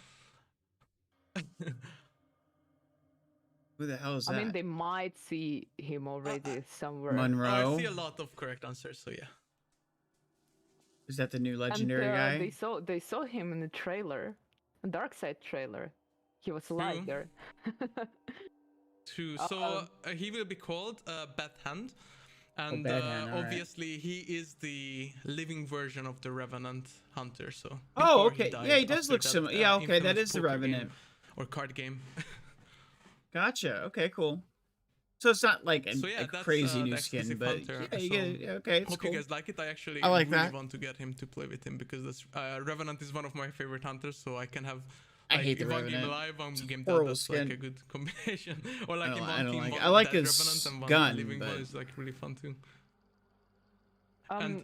who the hell is I that? mean, they might see him already somewhere. Monroe. I see a lot of correct answers, so yeah. Is that the new And legendary guy? they saw him in the trailer, a Dark Side trailer. He was True. alive there. True. So he will be called Bad Hand. And Bad Hand, alright. obviously he is the living version of the Revenant Hunter. So Oh, before he okay. died, Yeah, he does after look that, similar. Yeah, okay, that infamous is the poker game Revenant. or card game. Gotcha. Okay, cool. So it's not like So yeah, a that's, crazy the new skin, exclusive but hunter, yeah, you so get it. Okay, it's Hope cool. you guys like it. I actually I like really that. want to get him to play with him because this Revenant is one of my favorite hunters, so I can have. I Like, hate the one game Revenant. alive, one game dead. horrible That's like skin. a good combination. Or like in I one don't team, like it. one I like dead his Revenant and one gun, living one but- is like really fun too. And-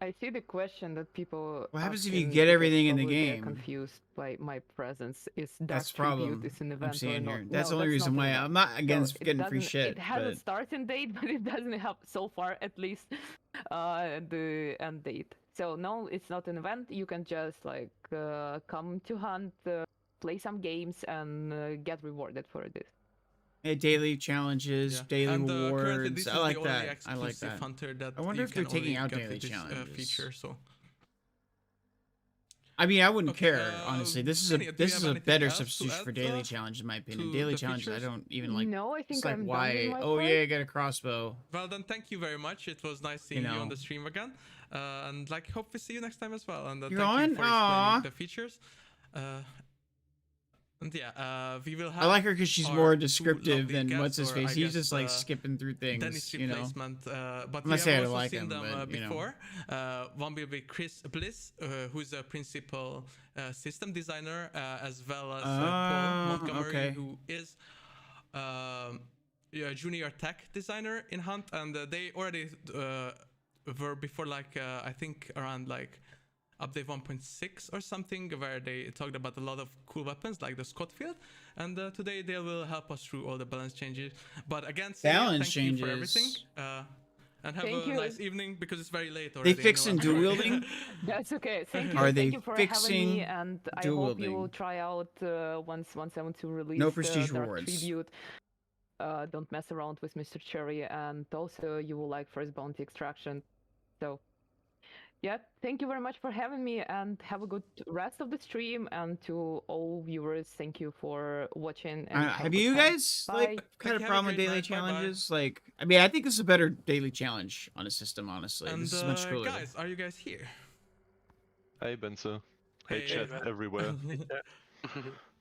I see the question that people. What happens if asking you get because everything in the probably they're game? Confused by my presence. Is Dark That's the Tribute problem is an I'm event or seeing not? here. That's No, the only reason not why an event. I'm not against it getting free doesn't- shit. It has a But starting date, but it doesn't have so far at least the end date. So no, it's not an event. You can just like come to Hunt, play some games, and get rewarded for this. yeah, daily challenges, Yeah. daily and, currently rewards. this I is like the only that. I exclusive like that. hunter that I wonder you if they're can taking only out get daily with this, challenges. feature. So I mean, I wouldn't Okay, care honestly. This is Kenny, do you this have is a anything better else to substitute add, for daily challenge in my opinion. to Daily the challenges, I features? don't even like. No, I think It's like I'm done why? with my Oh part. yeah, I got a crossbow. well then, thank you very much. It was nice seeing you on know. the stream again, and like hope we see you next time as well. And You're thank on? you for Aw. explaining the features. And yeah, we will have. I like her because she's our more two descriptive lovely than guests, what's his or face. I He's guess, just like skipping through Dennis things, you know. replacement, but I'm we not have saying I also like seen him, them but, you know. before. One will be Chris Bliss, who's a principal system designer, as well as Paul Montgomery, okay. who is a junior tech designer in Hunt, and they already were before, like I think around like update 1.6 or something, where they talked about a lot of cool weapons like the Scotfield, and today they will help us through all the balance changes. But again, Celia, Balance thank you for everything, changes. and have Thank a you. nice evening because it's very late already. They I know, fixing I'm dual sorry. wielding? That's okay. Thank you. Are Thank they you for having fixing me, and I dual hope you will wielding? try out once 172 release. No prestige Dark rewards. Tribute. Don't mess around with Mr. Cherry, and also you will like First Bounty Extraction. So, yeah, thank you very much for having me, and have a good rest of the stream. And to all viewers, thank you for watching. And have a Have good you time. guys Bye. like Thank had a you, have a problem with great daily night, bye-bye. challenges? Like, I mean, I think this is a better daily challenge on a system. Honestly, And this is much cooler. guys, are you guys here? Hey Benzo. Hey, Hey, chat man. everywhere.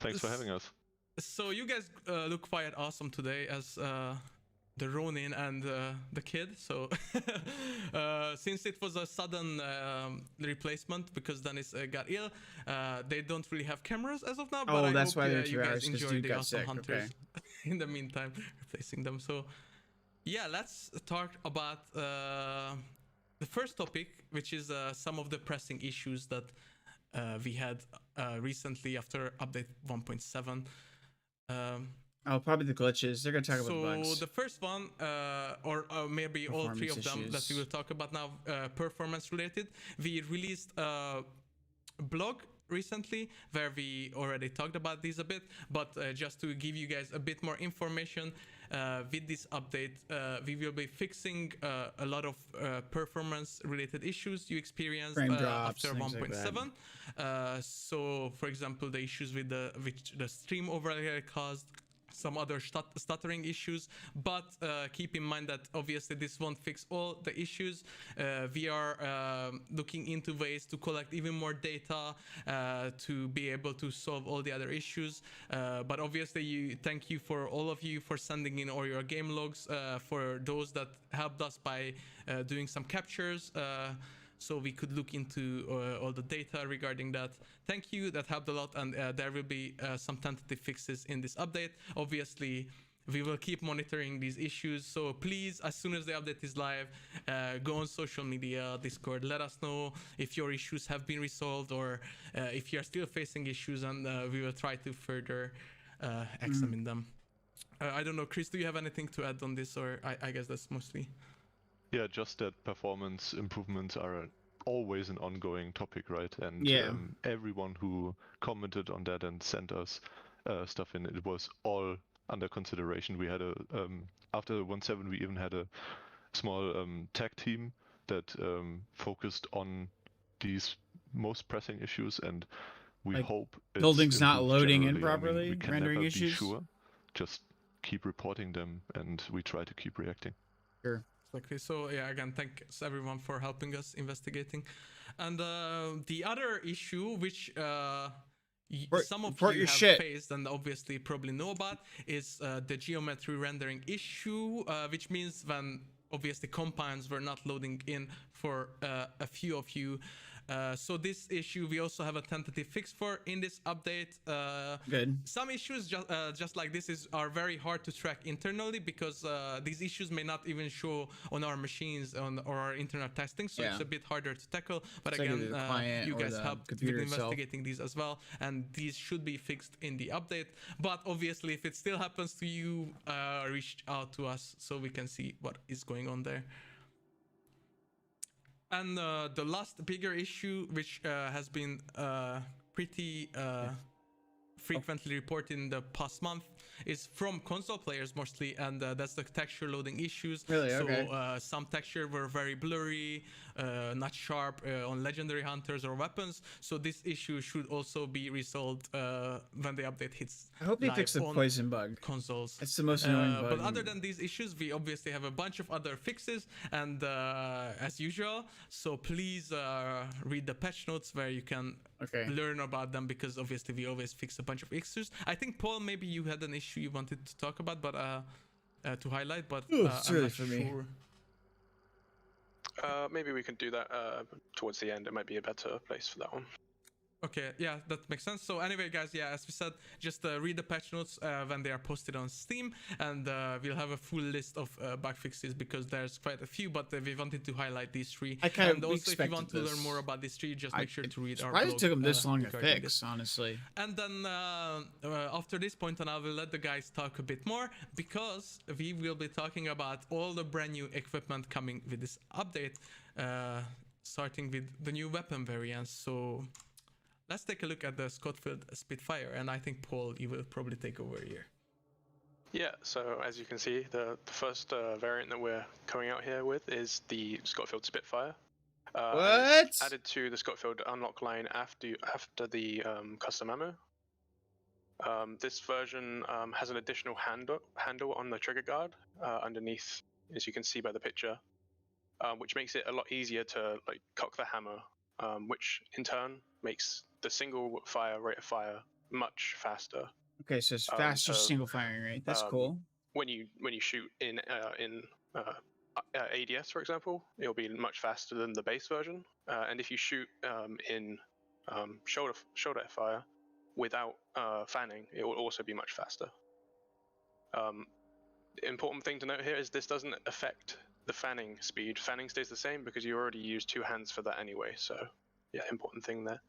Thanks for having us. So you guys look quite awesome today as the Ronin and the kid. So since it was a sudden replacement because Dennis got ill, they don't really have cameras as of now. But Oh, I that's hope, why they're you 2 guys hours, 'cause enjoy dude the got awesome sick, hunters. in the meantime, replacing them. So yeah, let's talk about the first topic, which is some of the pressing issues that we had recently after update 1.7. Oh, probably the glitches. They're gonna talk about the So bugs. the first one, or maybe all three of them that we will talk about now, performance related. We released a blog recently where we already talked about this a bit, but just to give you guys a bit more information, with this update, we will be fixing a lot of performance related issues you experienced Drops, after things like 1.7. So for example, the issues with which the stream overlay caused, some other stuttering issues, but keep in mind that obviously this won't fix all the issues. We are looking into ways to collect even more data to be able to solve all the other issues, but obviously thank you for all of you for sending in all your game logs, for those that helped us by doing some captures, so we could look into all the data regarding that. Thank you, that helped a lot, and there will be some tentative fixes in this update. Obviously, we will keep monitoring these issues, so please, as soon as the update is live, go on social media, Discord, let us know if your issues have been resolved, or if you're still facing issues, and we will try to further examine them. I don't know, Chris, do you have anything to add on this, or I guess that's mostly... Yeah, just that performance improvements are always an ongoing topic, right? And everyone who commented on that and sent us stuff in, it was all under consideration. We had after 1.7, we even had a small tech team that focused on these most pressing issues, and we hope it's buildings not improved loading in generally. properly, I mean, we can rendering never issues. be sure. Just keep reporting them, and we try to keep reacting. Sure. Exactly. So yeah, again, thanks everyone for helping us investigating. And the other issue, which some of you have faced and obviously probably know about, is the geometry rendering issue, which means when obviously compounds were not loading in for a few of you. So this issue we also have a tentative fix for in this update. Good. Some issues just like this are very hard to track internally, because these issues may not even show on our machines or our internet testing, so it's a bit harder to tackle. But it's again, you guys helped with investigating these as well, and these should be fixed in the update. But obviously, if it still happens to you, reach out to us so we can see what is going on there. And the last bigger issue, which has been pretty frequently reported in the past month, is from console players mostly, and that's the texture loading issues. Really? So Okay. Some texture were very blurry, not sharp on legendary hunters or weapons. So this issue should also be resolved when the update hits. I hope they fix the poison bug. Consoles. It's the most annoying bug. But other than these issues, we obviously have a bunch of other fixes, and as usual, so please read the patch notes where you can learn about them, because obviously we always fix a bunch of issues. I think, Paul, maybe you had an issue you wanted to talk about, but to highlight, but it's I'm really not for sure. me. Maybe we can do that towards the end. It might be a better place for that one. Okay, yeah, that makes sense. So anyway, guys, yeah, as we said, just read the patch notes when they are posted on Steam, and we'll have a full list of bug fixes, because there's quite a few, but we wanted to highlight these three. And also, if you want to learn more about these three, just make sure to read our blog. Why it took them this long to fix, honestly? And then after this point on, I will let the guys talk a bit more, because we will be talking about all the brand new equipment coming with this update, starting with the new weapon variants. So let's take a look at the Scaffold Spitfire, and I think, Paul, you will probably take over here. Yeah, so as you can see, the first variant that we're coming out here with is the Scaffold Spitfire. What? It's added to the Scaffold unlock line after the custom ammo. This version has an additional handle on the trigger guard underneath, as you can see by the picture, which makes it a lot easier to cock the hammer, which in turn makes the single fire rate of fire much faster. Okay, so it's faster single firing rate. That's cool. When you shoot in ADS, for example, it'll be much faster than the base version. And if you shoot in shoulder fire without fanning, it will also be much faster. The important thing to note here is this doesn't affect the fanning speed. Fanning stays the same because you already used 2 hands for that anyway. So yeah, important thing there.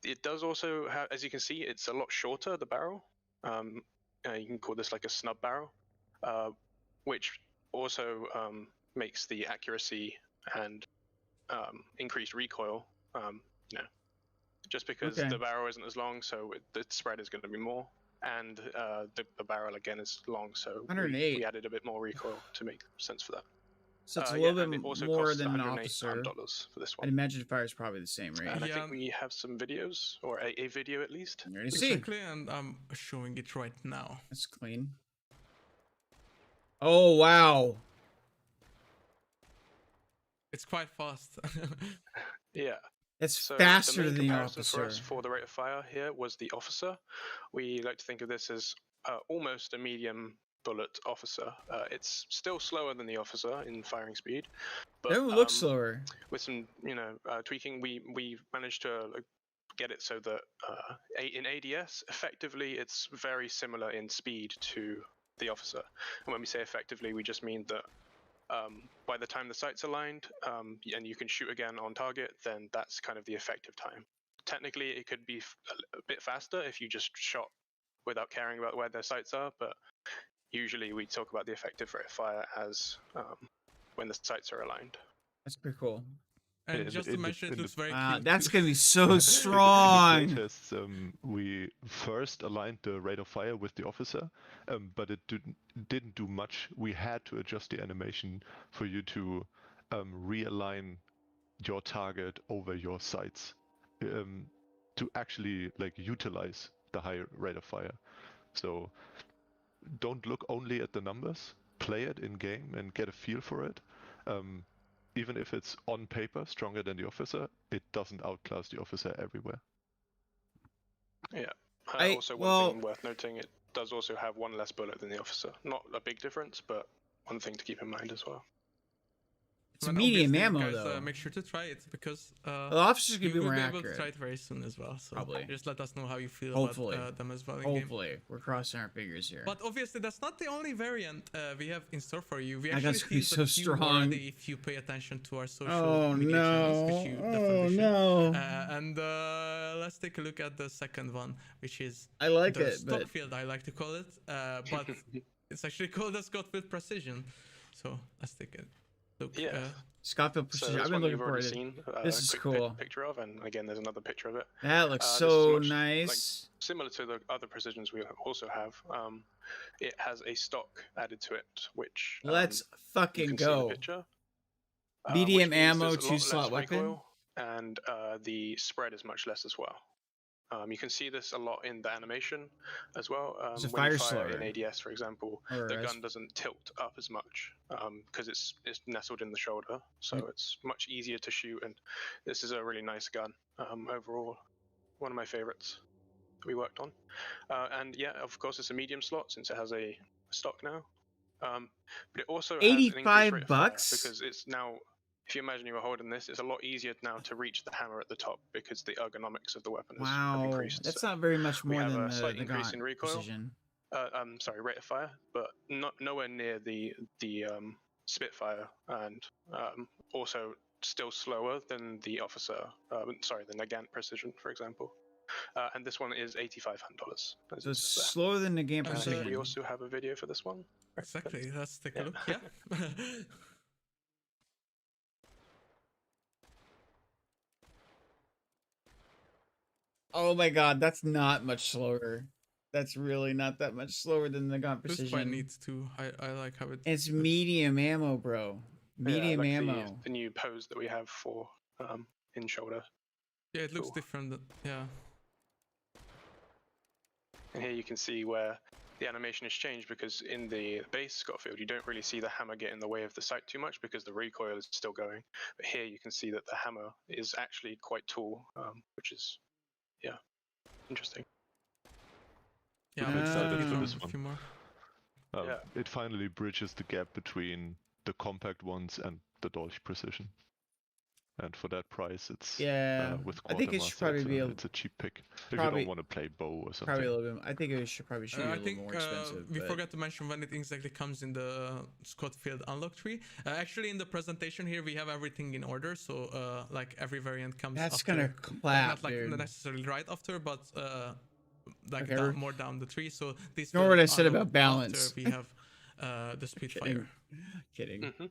It does also have, as you can see, it's a lot shorter, the barrel. You can call this like a snub barrel, which also makes the accuracy and increased recoil, just because the barrel isn't as long, so the spread is going to be more. And the barrel again is long, so we added a bit more recoil to make sense for that. So it's a little bit also more than an $108 officer. for this one. I'd imagine fire is probably the same, right? And I think we have some videos, or a video at least. Exactly, and I'm showing it right now. That's clean. Oh, wow. It's quite fast. Yeah. It's So faster the main than the comparison officer. for us for the rate of fire here was the officer. We like to think of this as almost a medium bullet officer. It's still slower than the officer in firing speed, but It looks slower. With some, tweaking, we managed to get it so that in ADS, effectively, it's very similar in speed to the officer. And when we say effectively, we just mean that by the time the sight's aligned and you can shoot again on target, then that's kind of the effective time. Technically, it could be a bit faster if you just shot without caring about where their sights are, but usually we talk about the effective rate of fire as when the sights are aligned. That's pretty cool. And just to mention, it looks very clean. That's too. going to be so strong. In the playtests, we first aligned the rate of fire with the officer, but it didn't do much. We had to adjust the animation for you to realign your target over your sights to actually utilize the high rate of fire. So don't look only at the numbers. Play it in game and get a feel for it. Even if it's on paper stronger than the officer, it doesn't outclass the officer everywhere. Yeah. Also, one thing worth noting, it does also have 1 less bullet than the officer. Not a big difference, but one thing to keep in mind as well. It's medium ammo, guys, though. Make sure to try it because the officer's gonna be more will be accurate. able to try it very soon as well. So Probably. Just let us know how you feel about them as well in Hopefully. game. We're crossing our fingers here. But obviously, that's not the only variant we have in store for you. We That actually guy's gonna be teased so a few more strong. already if you pay attention to our social media channels, which you definitely should. And let's take a look at the second one, which is the stock field, I like to call it. But it's actually called the Scaffold Precision. So let's take a look. Yeah. Scaffold Precision. So I've been looking for it. seen, this is cool. Picture of, and again, there's another picture of it. That looks so much, nice. Similar to the other precisions we also have. It has a stock added to it, which let's fucking go. See in the picture, medium ammo, 2-slot weapon, and the spread is much less as well. You can see this a lot in the animation as well. When you fire in ADS, for example, the gun doesn't tilt up as much because it's nestled in the shoulder, so it's much easier to shoot. And this is a really nice gun overall, one of my favorites that we worked on. And yeah, of course, it's a medium slot since it has a stock now. But it also has an increased rate of fire because it's now. If you imagine you were holding this, it's a lot easier now to reach the hammer at the top because the ergonomics of the weapon have increased. That's not very much more than a slight increase in recoil. Precision. Rate of fire, but nowhere near the Spitfire, and also still slower than the officer. The Nagant Precision, for example. And this one is $8,500. So it's slower than Nagant Precision. We also have a video for this one. Exactly. Let's take a look. Yeah. Oh my god, that's not much slower. That's really not that much slower than the gun precision. It's quite neat too. I like how it's medium ammo, bro. Medium ammo. The new pose that we have for in shoulder. Yeah, it looks different. Yeah. And here you can see where the animation has changed because in the base Scaffold you don't really see the hammer get in the way of the sight too much because the recoil is still going. But here you can see that the hammer is actually quite tall, which is interesting. Yeah, I'm excited for this a few more. It finally bridges the gap between the compact ones and the Dolch Precision. and for that price, it's Yeah, with I think it should Quartermaster, probably be it's a cheap pick if you probably- don't want to play bow or something. probably a little bit. I think it should be a I little think more expensive. we but- forgot to mention when it exactly comes in the Scotfield unlock tree. Actually, in the presentation here, we have everything in order. So, like every variant comes. That's after, gonna clap, not like dude. necessarily right after, but like Okay, down, more down the tree. So this. Ignore will what I said unlock about balance. after we have the Spitfire. Kidding. Mm-hmm.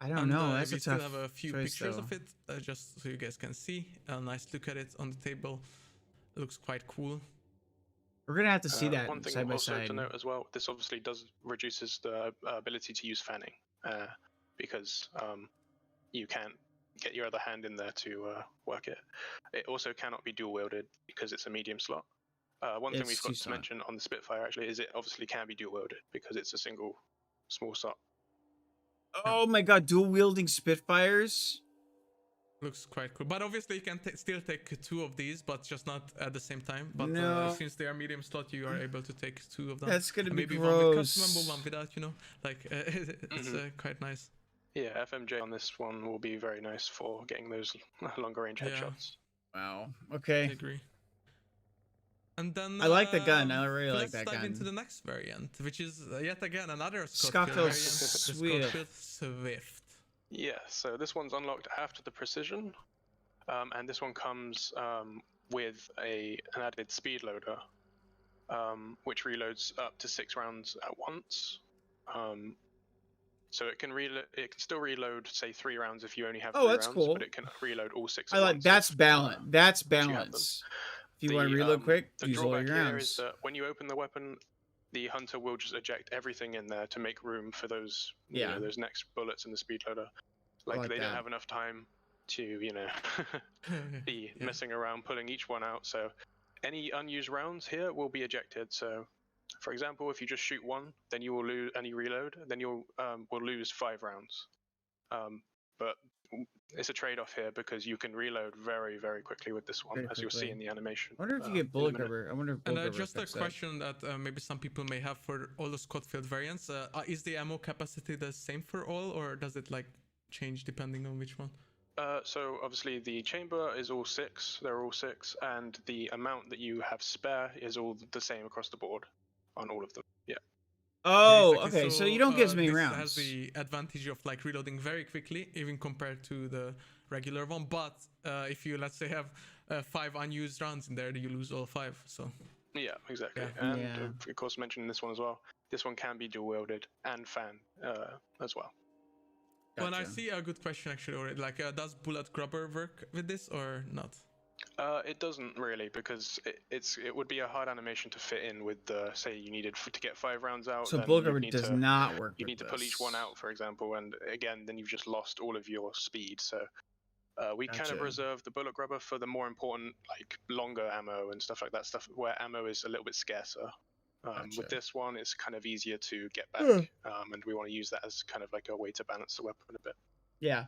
I don't And, know. That's we a still tough have a few choice, pictures though. of it, just so you guys can see. A nice look at it on the table. It looks quite cool. We're gonna have to see that One thing side by also side. to note as well, this obviously reduces the ability to use fanning, because you can't get your other hand in there to work it. It also cannot be dual wielded because it's a medium slot. One thing It's we forgot to two-slot. mention on the Spitfire actually is it obviously can be dual wielded because it's a single small slot. Oh my god, dual wielding Spitfires. Looks quite cool, but obviously you can still take two of these, but just not at the same time. But No. since they are medium slot, you are able to take two of them. That's gonna And be maybe one with gross. customable, one without. You know, like it's quite nice. Yeah, FMJ on this one will be very nice for getting those longer range Yeah. headshots. Wow. I Okay. agree. And then I like the gun. I really like let's that dive gun. into the next variant, which is yet again another Scaffold variant, Swift. the Scaffold Swift. Yeah, so this one's unlocked after the Precision, and this one comes with an added speed loader, which reloads up to 6 rounds at once. So it can still reload, say 3 rounds if you only have 3 that's rounds, cool. but it can reload all 6 I at like once. that's if, balance. That's you have them. balance. If you want to reload quick, the use all drawback your here rounds. is that when you open the weapon, the hunter will just eject everything in there to make room for those Yeah. those next bullets in the speed loader. like Like they that. don't have enough time to be Yeah. messing around pulling each one out. So any unused rounds here will be ejected. So for example, if you just shoot one, then you will lose any reload, then you'll will lose 5 rounds. But it's a trade-off here because you can reload very, very quickly with this one, Very as you'll see quickly. in the animation. I wonder if you in get a bullet minute. cover. I wonder if And bullet cover just a affects that. question that maybe some people may have for all the Scotfield variants: is the ammo capacity the same for all, or does it like change depending on which one? So obviously the chamber is all 6. They're all 6, and the amount that you have spare is all the same across the board on all of them. Yeah. Oh, Yeah, exactly. okay. So you don't get as many this rounds. has the advantage of like reloading very quickly, even compared to the regular one. But if you, let's say, have 5 unused rounds in there, you lose all 5. So Yeah, exactly. Yeah. And Yeah. of course, mentioning this one as well. This one can be dual wielded and fan as well. Well, I Gotcha. see a good question actually already. Like, does bullet grubber work with this or not? It doesn't really because it would be a hard animation to fit in with the say you needed to get 5 rounds out. So then bullet you'd cover need does to- not work. You with need to pull each one this. out, for example, and again, then you've just lost all of your speed. So we kind Gotcha. of reserve the bullet grubber for the more important, like longer ammo and stuff like that. Stuff where ammo is a little bit scarcer. Gotcha. With this one, it's kind of easier to get back, and we want to use that as kind of like a way to balance the weapon a bit. Yeah,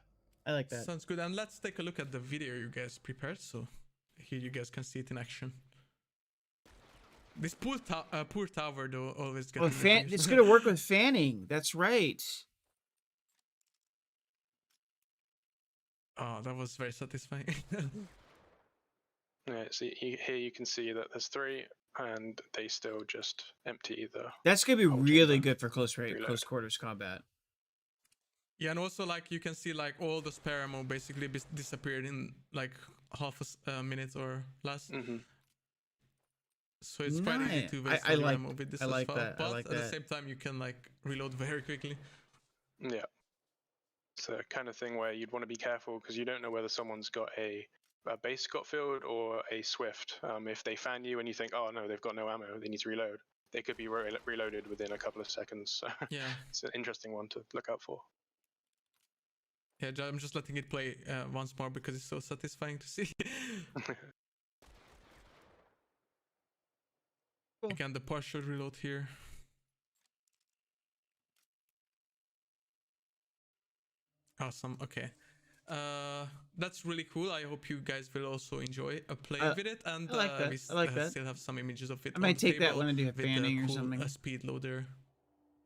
I like that. Sounds good. And let's take a look at the video you guys prepared. So here you guys can see it in action. This poor tower though always Oh, getting it's gonna work with fanning. That's right. Oh, that was very satisfying. Yeah, see here you can see that there's 3, and they still just empty the. That's gonna be Whole really chamber. good for close Reload. quarters combat. Yeah, and also like you can see like all the spare ammo basically disappeared in like half a minute or less. Mm-hmm. So it's quite easy Nice. to waste I all your like- ammo with this I as like well. that, I But like at the that. same time you can like reload very quickly. Yeah. It's a kind of thing where you'd want to be careful because you don't know whether someone's got a base Scotfield or a Swift. If they fan you and you think, oh no, they've got no ammo, they need to reload, they could be reloaded within a couple of seconds. So Yeah. it's an interesting one to look out for. Yeah, I'm just letting it play once more because it's so satisfying to see. Cool. Again, the partial reload here. Awesome. Okay. That's really cool. I hope you guys will also enjoy playing with it. And I like that. we I like that. still have some images of it. I might on the take that table when I do a with the fanning or cool, something. speed loader.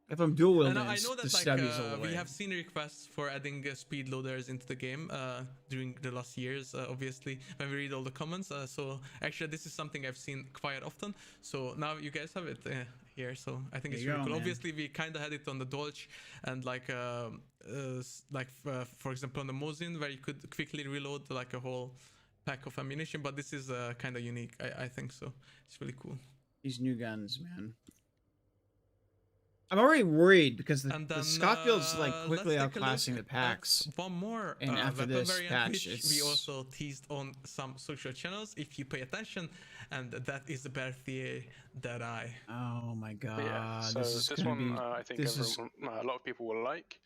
If I'm dual And wielding, I know that the like stubby's all the way. we have seen requests for adding speed loaders into the game during the last years, obviously, when we read all the comments. So actually, this is something I've seen quite often. So now you guys have it here. So I think it's really cool. Man. Obviously, we kind of had it on the Dolch and like for example on the Mosin, where you could quickly reload like a whole pack of ammunition. But this is kind of unique. I think so. It's really cool. These new guns, man. I'm already worried because the Scottfield's like quickly outclassing the packs. One more and after this patch, we also teased on some social channels if you pay attention, and that is the Berthier that I. Oh my god! Yeah, so this one I think a lot of people will like.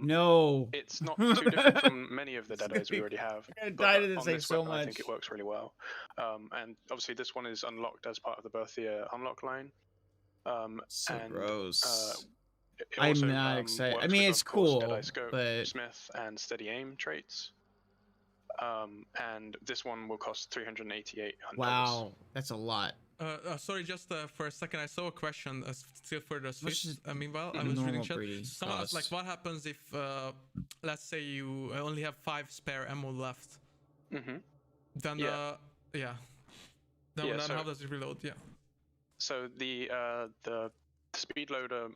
No, it's not too different from many of the Deadeyes we already have. I'm gonna die to this thing so weapon, much. I think it works really well. And obviously this one is unlocked as part of the Berthier unlock line. Gross. I'm not excited. I mean, it's cool, Deadeye Scope, but Smith and Steady Aim traits. And this one will cost $388. Wow, that's a lot. Sorry, just for a second, I saw a question still for the Switch. Meanwhile, I was normal reading chat. breeding Someone was like, what happens if, let's say you only have 5 spare ammo left? Mm-hmm. Then, Then how does it reload? Yeah. So the speed loader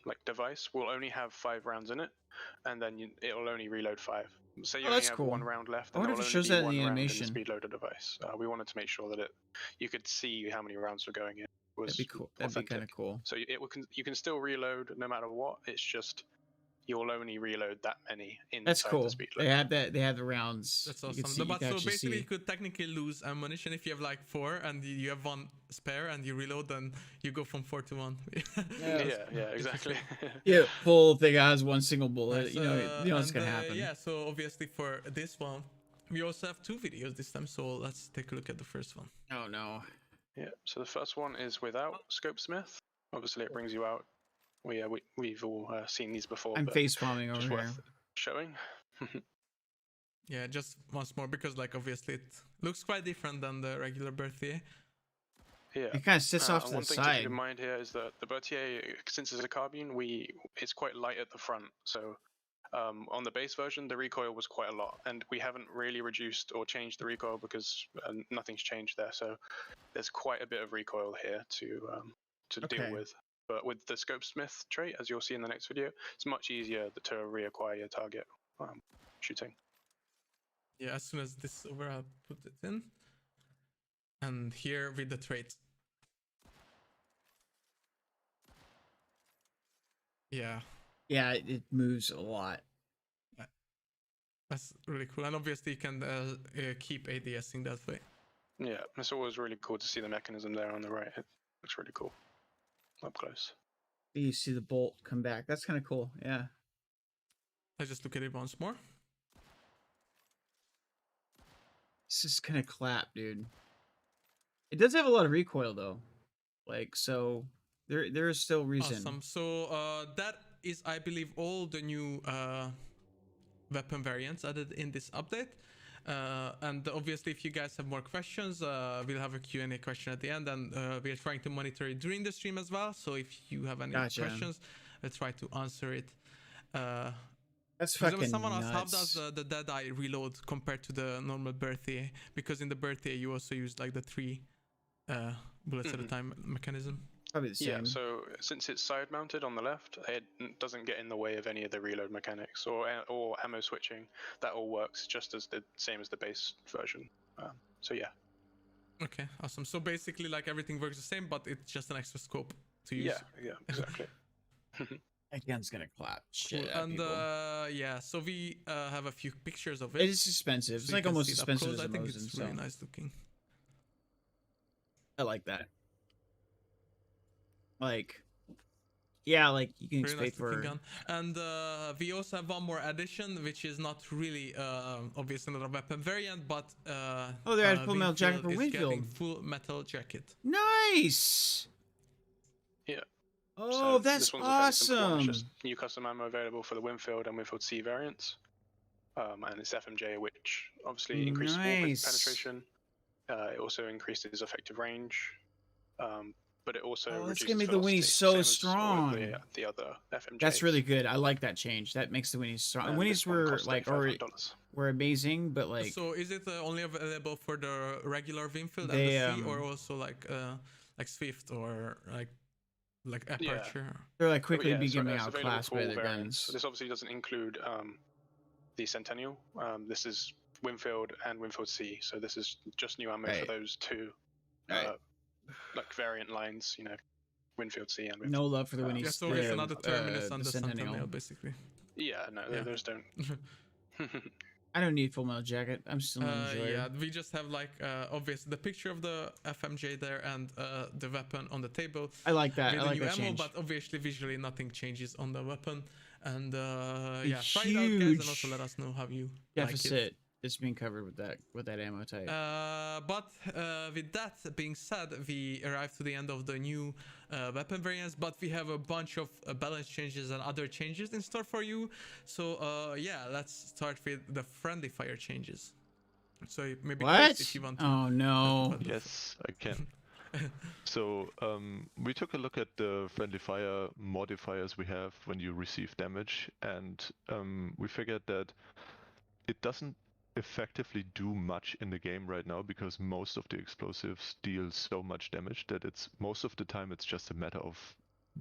like device will only have 5 rounds in it, and then it'll only reload 5. So you only have 1 round left, and it'll only be 1 round in the speed loader device. We wanted to make sure that you could see how many rounds were going in. That'd be cool. That'd be kind of cool. So you can still reload no matter what. It's just you'll only reload that many inside That's cool. the speed loader. They have that. They have the rounds. That's awesome. So basically, you could technically lose ammunition if you have like 4 and you have 1 spare and you reload, then you go from 4 to 1. yeah, exactly. Yeah, full thing has 1 single bullet. Nice. You know what's gonna happen. Yeah. So obviously for this one, we also have 2 videos this time. So let's take a look at the first one. Oh no. Yeah. So the first one is without Scope Smith. Obviously, it brings you out. We've all seen these before. I'm face palming over here. Showing. Yeah, just once more because like obviously it looks quite different than the regular Berthier. Yeah. It kind of sits off to the one thing side. to keep in mind here is that the Berthier, since it's a carbine, it's quite light at the front. So on the base version, the recoil was quite a lot, and we haven't really reduced or changed the recoil because nothing's changed there. So there's quite a bit of recoil here to deal with. But with the Scope Smith trait, as you'll see in the next video, it's much easier to reacquire your target shooting. Yeah, as soon as this is over, I'll put it in. And here with the trait. Yeah. Yeah, it moves a lot. That's really cool. And obviously you can keep ADSing that way. Yeah, it's always really cool to see the mechanism there on the right. It looks really cool. Up close. You see the bolt come back. That's kind of cool. Yeah. Let's just look at it once more. This is kind of clap, dude. It does have a lot of recoil though. Like, so there is still reason. Awesome. So that is, I believe, all the new weapon variants added in this update. And obviously, if you guys have more questions, we'll have a Q&A question at the end, and we're trying to monitor it during the stream as well. So if you have any questions, we'll try to answer it. That's fucking someone nuts. asked, how does the Deadeye reload compared to the normal Berthier? Because in the Berthier, you also use like the 3 bullets at a time mechanism. Probably the same. Yeah, so since it's side mounted on the left, it doesn't get in the way of any of the reload mechanics or ammo switching. That all works just as the same as the base version. So yeah. Okay, awesome. So basically, like everything works the same, but it's just an extra scope to use. Yeah, exactly. That gun's gonna clap. Shit. Cool. And yeah, so we have a few pictures of it. It is expensive. It's like almost expensive as a I think Mosin, it's really nice looking. I like that. Like, yeah, like you can expect for. Gun. And we also have one more addition, which is not really obviously not a weapon variant, but they had full metal jacket for Winfield. Full metal jacket. Nice. Yeah. Oh, so that's awesome. It's just new custom ammo available for the Winfield and Winfield C variants. And it's FMJ, which obviously increases penetration. It also increases effective range. but it also Oh, that's reduces gonna make the velocity, Winnie so same as all of strong. the other FMJs. That's really good. I like that change. That makes the Winnies strong. And Winnies this one were costs like $35. were amazing, but like So is it only available for the regular Winfield and they, the C, or also like Swift or like Aperture? they're like quickly Yeah, becoming it's available outclassed for by all their variants. guns. So this obviously doesn't include the Centennial. This is Winfield and Winfield C. So this is just new ammo for those two like variant lines, you know, Winfield C and Winfield. No love for the Winnies. Yeah, so it's another terminus and the Centennial. Sentinel, basically. Yeah, no, those don't. I don't need Full Metal Jacket. I'm still an enjoyer. Yeah, we just have like obviously the picture of the FMJ there and the weapon on the table. I like that. With I the like new that ammo, change. but obviously visually nothing changes on the weapon. And yeah, try it out, guys, and also let us know how you deficit like it. is being covered with that ammo type. But with that being said, we arrived to the end of the new weapon variants, but we have a bunch of balance changes and other changes in store for you. So yeah, let's start with the friendly fire changes. So maybe What? Chris, if you want to. Oh no. Yes, I can. So we took a look at the friendly fire modifiers we have when you receive damage, and we figured that it doesn't effectively do much in the game right now because most of the explosives deal so much damage that it's most of the time it's just a matter of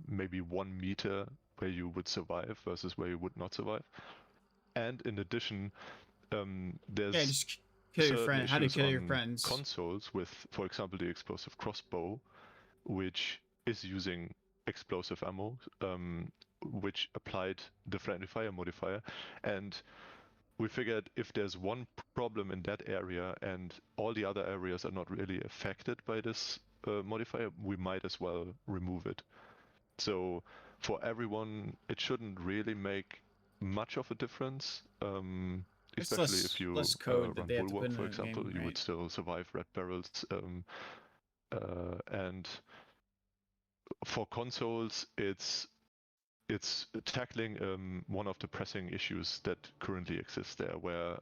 maybe 1 meter where you would survive versus where you would not survive. And in addition, there's just kill your friend. How to kill your on friends. consoles with, for example, the explosive crossbow, which is using explosive ammo, which applied the friendly fire modifier, and we figured if there's one problem in that area and all the other areas are not really affected by this modifier, we might as well remove it. So for everyone, it shouldn't really make much of a difference. Especially if you run Bulwark, for example, you would still survive red barrels. And for consoles, it's tackling one of the pressing issues that currently exists there, where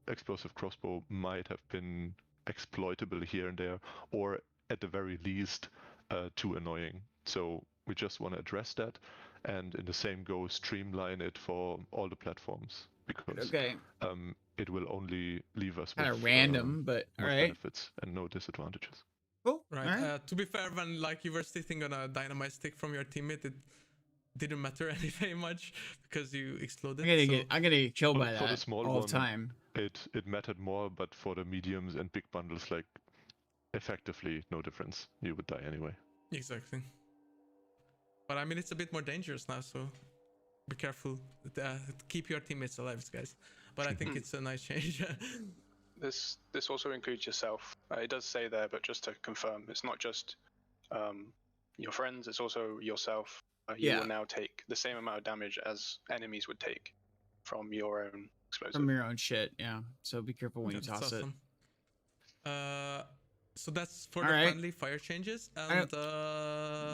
explosive crossbow might have been exploitable here and there, or at the very least too annoying. So we just want to address that, and in the same go streamline it for all the platforms, because it will only leave us kind with of random, but all right, benefits and no disadvantages. Cool. Right. To be fair, when like you were sitting on a dynamite stick from your teammate, it didn't matter very much because you exploded. I'm gonna get killed by that for the small all the time. It mattered more, but for the mediums and big bundles, like effectively no difference. You would die anyway. Exactly. But I mean, it's a bit more dangerous now, so be careful. Keep your teammates alive, guys. But I think it's a nice change. This also includes yourself. It does say there, but just to confirm, it's not just your friends, it's also yourself. You will now take the same amount of damage as enemies would take from your own explosive. From your own shit, yeah. So be careful when you toss it. So that's for the friendly fire changes, and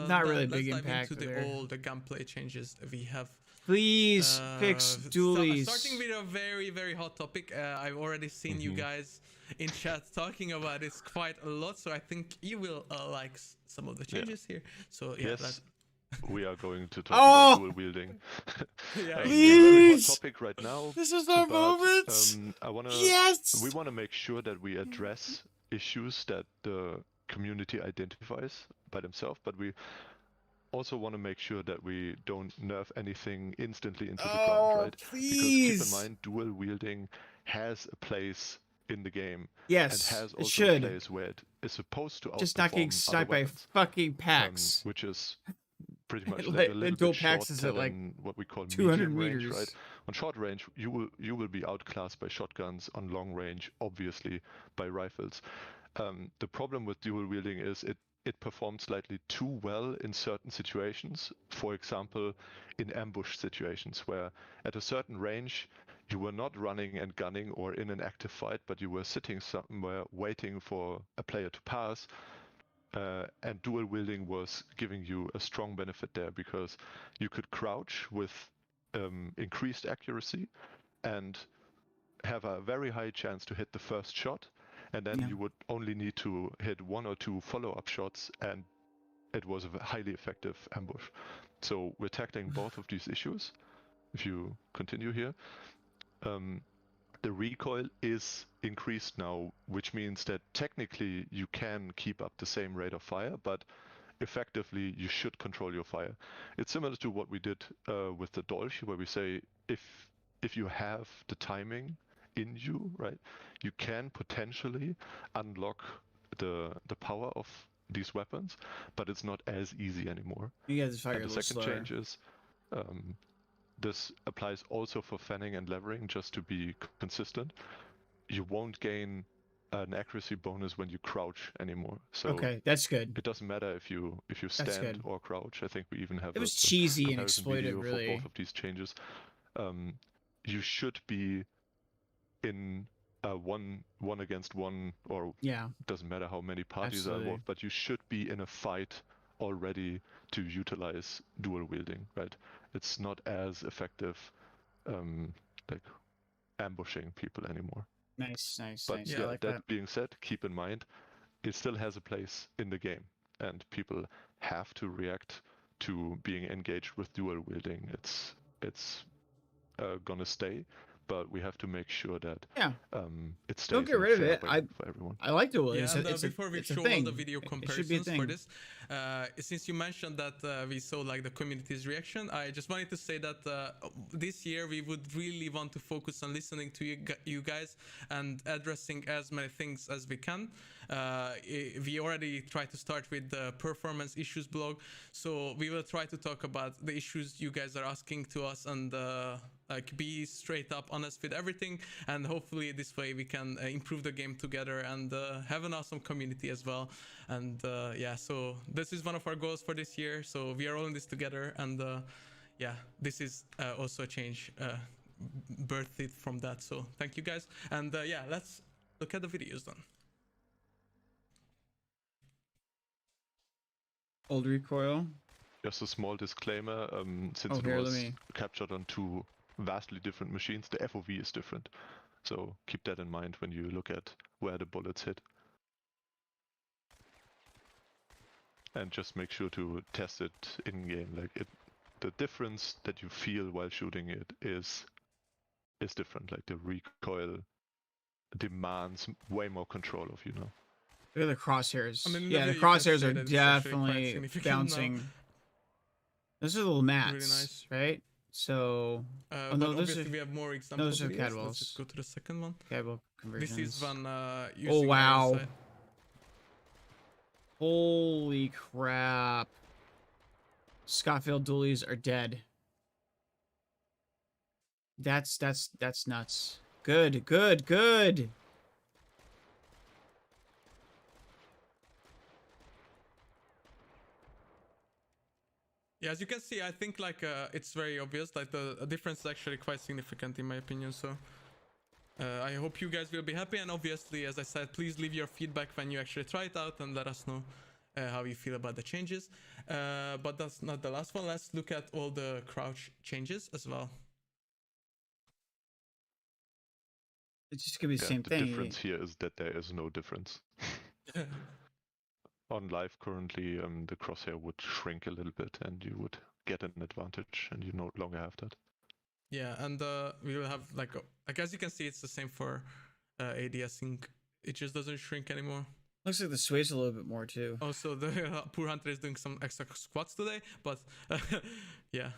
not really big let's impact dive into the gameplay changes we have. Please fix dualies. Starting with a very, very hot topic. I've already seen you guys in chat talking about it quite a lot, so I think you will like some of the changes here. So yeah, yes, we are going to talk about dual wielding. Please. Hot topic right now. This is our moment. We want to make sure that we address issues that the community identifies by themselves, but we also want to make sure that we don't nerf anything instantly into the ground, right? Please. Because keep in mind, dual wielding has a place in the game. Yes, and has also it should. a place where it is supposed to outperform just not getting sniped by fucking packs. Which is pretty much like a little dual bit packs is at like what we call 200 medium meters. range, right? On short range, you will be outclassed by shotguns. On long range, obviously by rifles. The problem with dual wielding is it performs slightly too well in certain situations. For example, in ambush situations where at a certain range you were not running and gunning or in an active fight, but you were sitting somewhere waiting for a player to pass. And dual wielding was giving you a strong benefit there because you could crouch with increased accuracy and have a very high chance to hit the first shot, and then you would only need to hit 1 or 2 follow-up shots and it was a highly effective ambush. So we're tackling both of these issues. If you continue here, the recoil is increased now, which means that technically you can keep up the same rate of fire, but effectively you should control your fire. It's similar to what we did with the Dolch, where we say if you have the timing in you, right, you can potentially unlock the power of these weapons, but it's not as easy anymore. You guys fire And a the little second slower. change is this applies also for fanning and levering, just to be consistent. You won't gain an accuracy bonus when you crouch anymore. So Okay, that's good. it doesn't matter if you stand good. or crouch. I think we even have It was a cheesy and comparison exploitive, video really. for both of these changes. You should be in a one against one, or Yeah, doesn't matter how many parties absolutely. are involved, but you should be in a fight already to utilize dual wielding, right? It's not as effective like ambushing people anymore. Nice, nice, But nice. yeah, I like that that. being said, keep in mind it still has a place in the game, and people have to react to being engaged with dual wielding. It's gonna stay, but we have to make sure that Yeah. it stays Don't get in a rid of fair it. way for everyone. I like dual. Yeah, and It's before we it's a show thing. all the video It should be a comparisons for thing. this, since you mentioned that we saw like the community's reaction, I just wanted to say that this year we would really want to focus on listening to you guys and addressing as many things as we can. We already tried to start with the performance issues blog, so we will try to talk about the issues you guys are asking to us and like be straight up honest with everything, and hopefully this way we can improve the game together and have an awesome community as well. And yeah, so this is one of our goals for this year, so we are all in this together. And yeah, this is also a change birthed from that, so thank you guys. And yeah, let's look at the videos then. Old recoil. Just a small disclaimer, since Oh, here, it let was me- captured on two vastly different machines, the FOV is different. So keep that in mind when you look at where the bullets hit. And just make sure to test it in game. Like the difference that you feel while shooting it is different. Like the recoil demands way more control of you now. Look at the crosshairs. I mean, yeah, the you can crosshairs say are that it's actually quite definitely significant now. bouncing. Those are little mats, Really nice. right? So, but no, those obviously are we have more example those are videos. catwalls. Let's just go to the second one. cable conversions. This is one Oh using wow! RSI. Holy crap! Scaffold dualies are dead. That's nuts. Good, good, good. Yeah, as you can see, I think like it's very obvious. Like the difference is actually quite significant in my opinion. So I hope you guys will be happy. And obviously, as I said, please leave your feedback when you actually try it out and let us know how you feel about the changes. But that's not the last one. Let's look at all the crouch changes as well. It's just gonna be the Yeah, same the thing. difference here is that there is no difference. On live currently, the crosshair would shrink a little bit and you would get an advantage, and you no longer have that. Yeah, and we will have like as you can see, it's the same for AD. I think it just doesn't shrink anymore. Looks like the sways a little bit more too. Also, the poor hunter is doing some extra squats today, but yeah,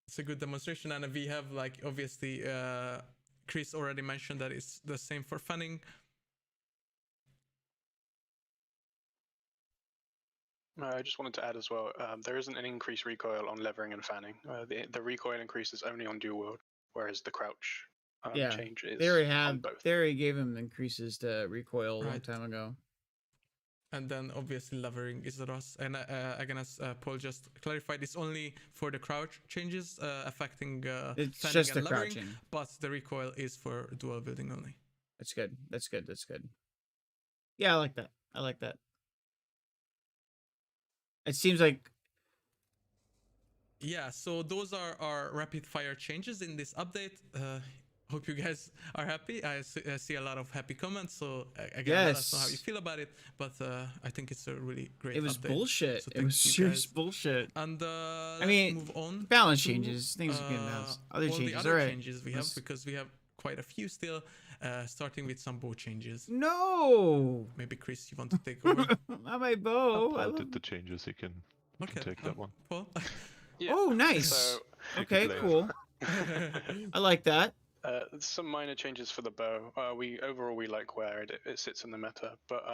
it's a good demonstration. And we have like obviously Chris already mentioned that it's the same for fanning. I just wanted to add as well, there isn't an increased recoil on levering and fanning. The recoil increase is only on dual wield, whereas the crouch change is on both. They already gave him increases to recoil a long Right. time ago. And then obviously levering is the Ross. And again, as Paul just clarified, it's only for the crouch changes affecting It's fanning just and the levering, crouching. but the recoil is for dual wielding only. That's good. That's good. That's good. Yeah, I like that. I like that. It seems like Yeah, so those are our rapid fire changes in this update. hope you guys are happy. I see a lot of happy comments, so again, let us know how you feel about it. But I think it's a really great. It was update. bullshit. So it was serious bullshit. And I mean, move on. balance to, changes, things you can balance. Other all changes, the other all right. changes we have, because we have quite a few still. Starting with some bow changes. No. Maybe Chris, you want to take over? Not my bow. Paul did the changes. He can take that one. Paul. Yeah. Oh, nice. So, okay, cool. I like that. some minor changes for the bow. We like where it sits in the meta, but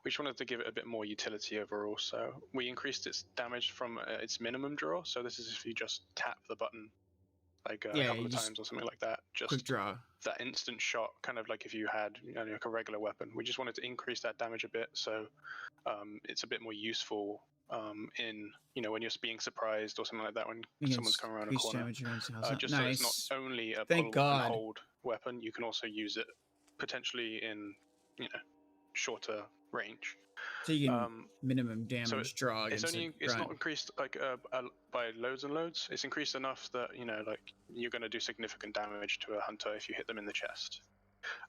we just wanted to give it a bit more utility overall. So we increased its damage from its minimum draw. So this is if you just tap the button like a couple of times or something like that. Just quick draw. That instant shot, kind of like if you had like a regular weapon. We just wanted to increase that damage a bit, so it's a bit more useful in when you're being surprised or something like that when someone's coming around a corner. Just nice. so it's not only a Thank pull God. and hold weapon, you can also use it potentially in shorter range. So you can minimum damage draw. It's not increased like by loads and loads. It's increased enough that like you're going to do significant damage to a hunter if you hit them in the chest.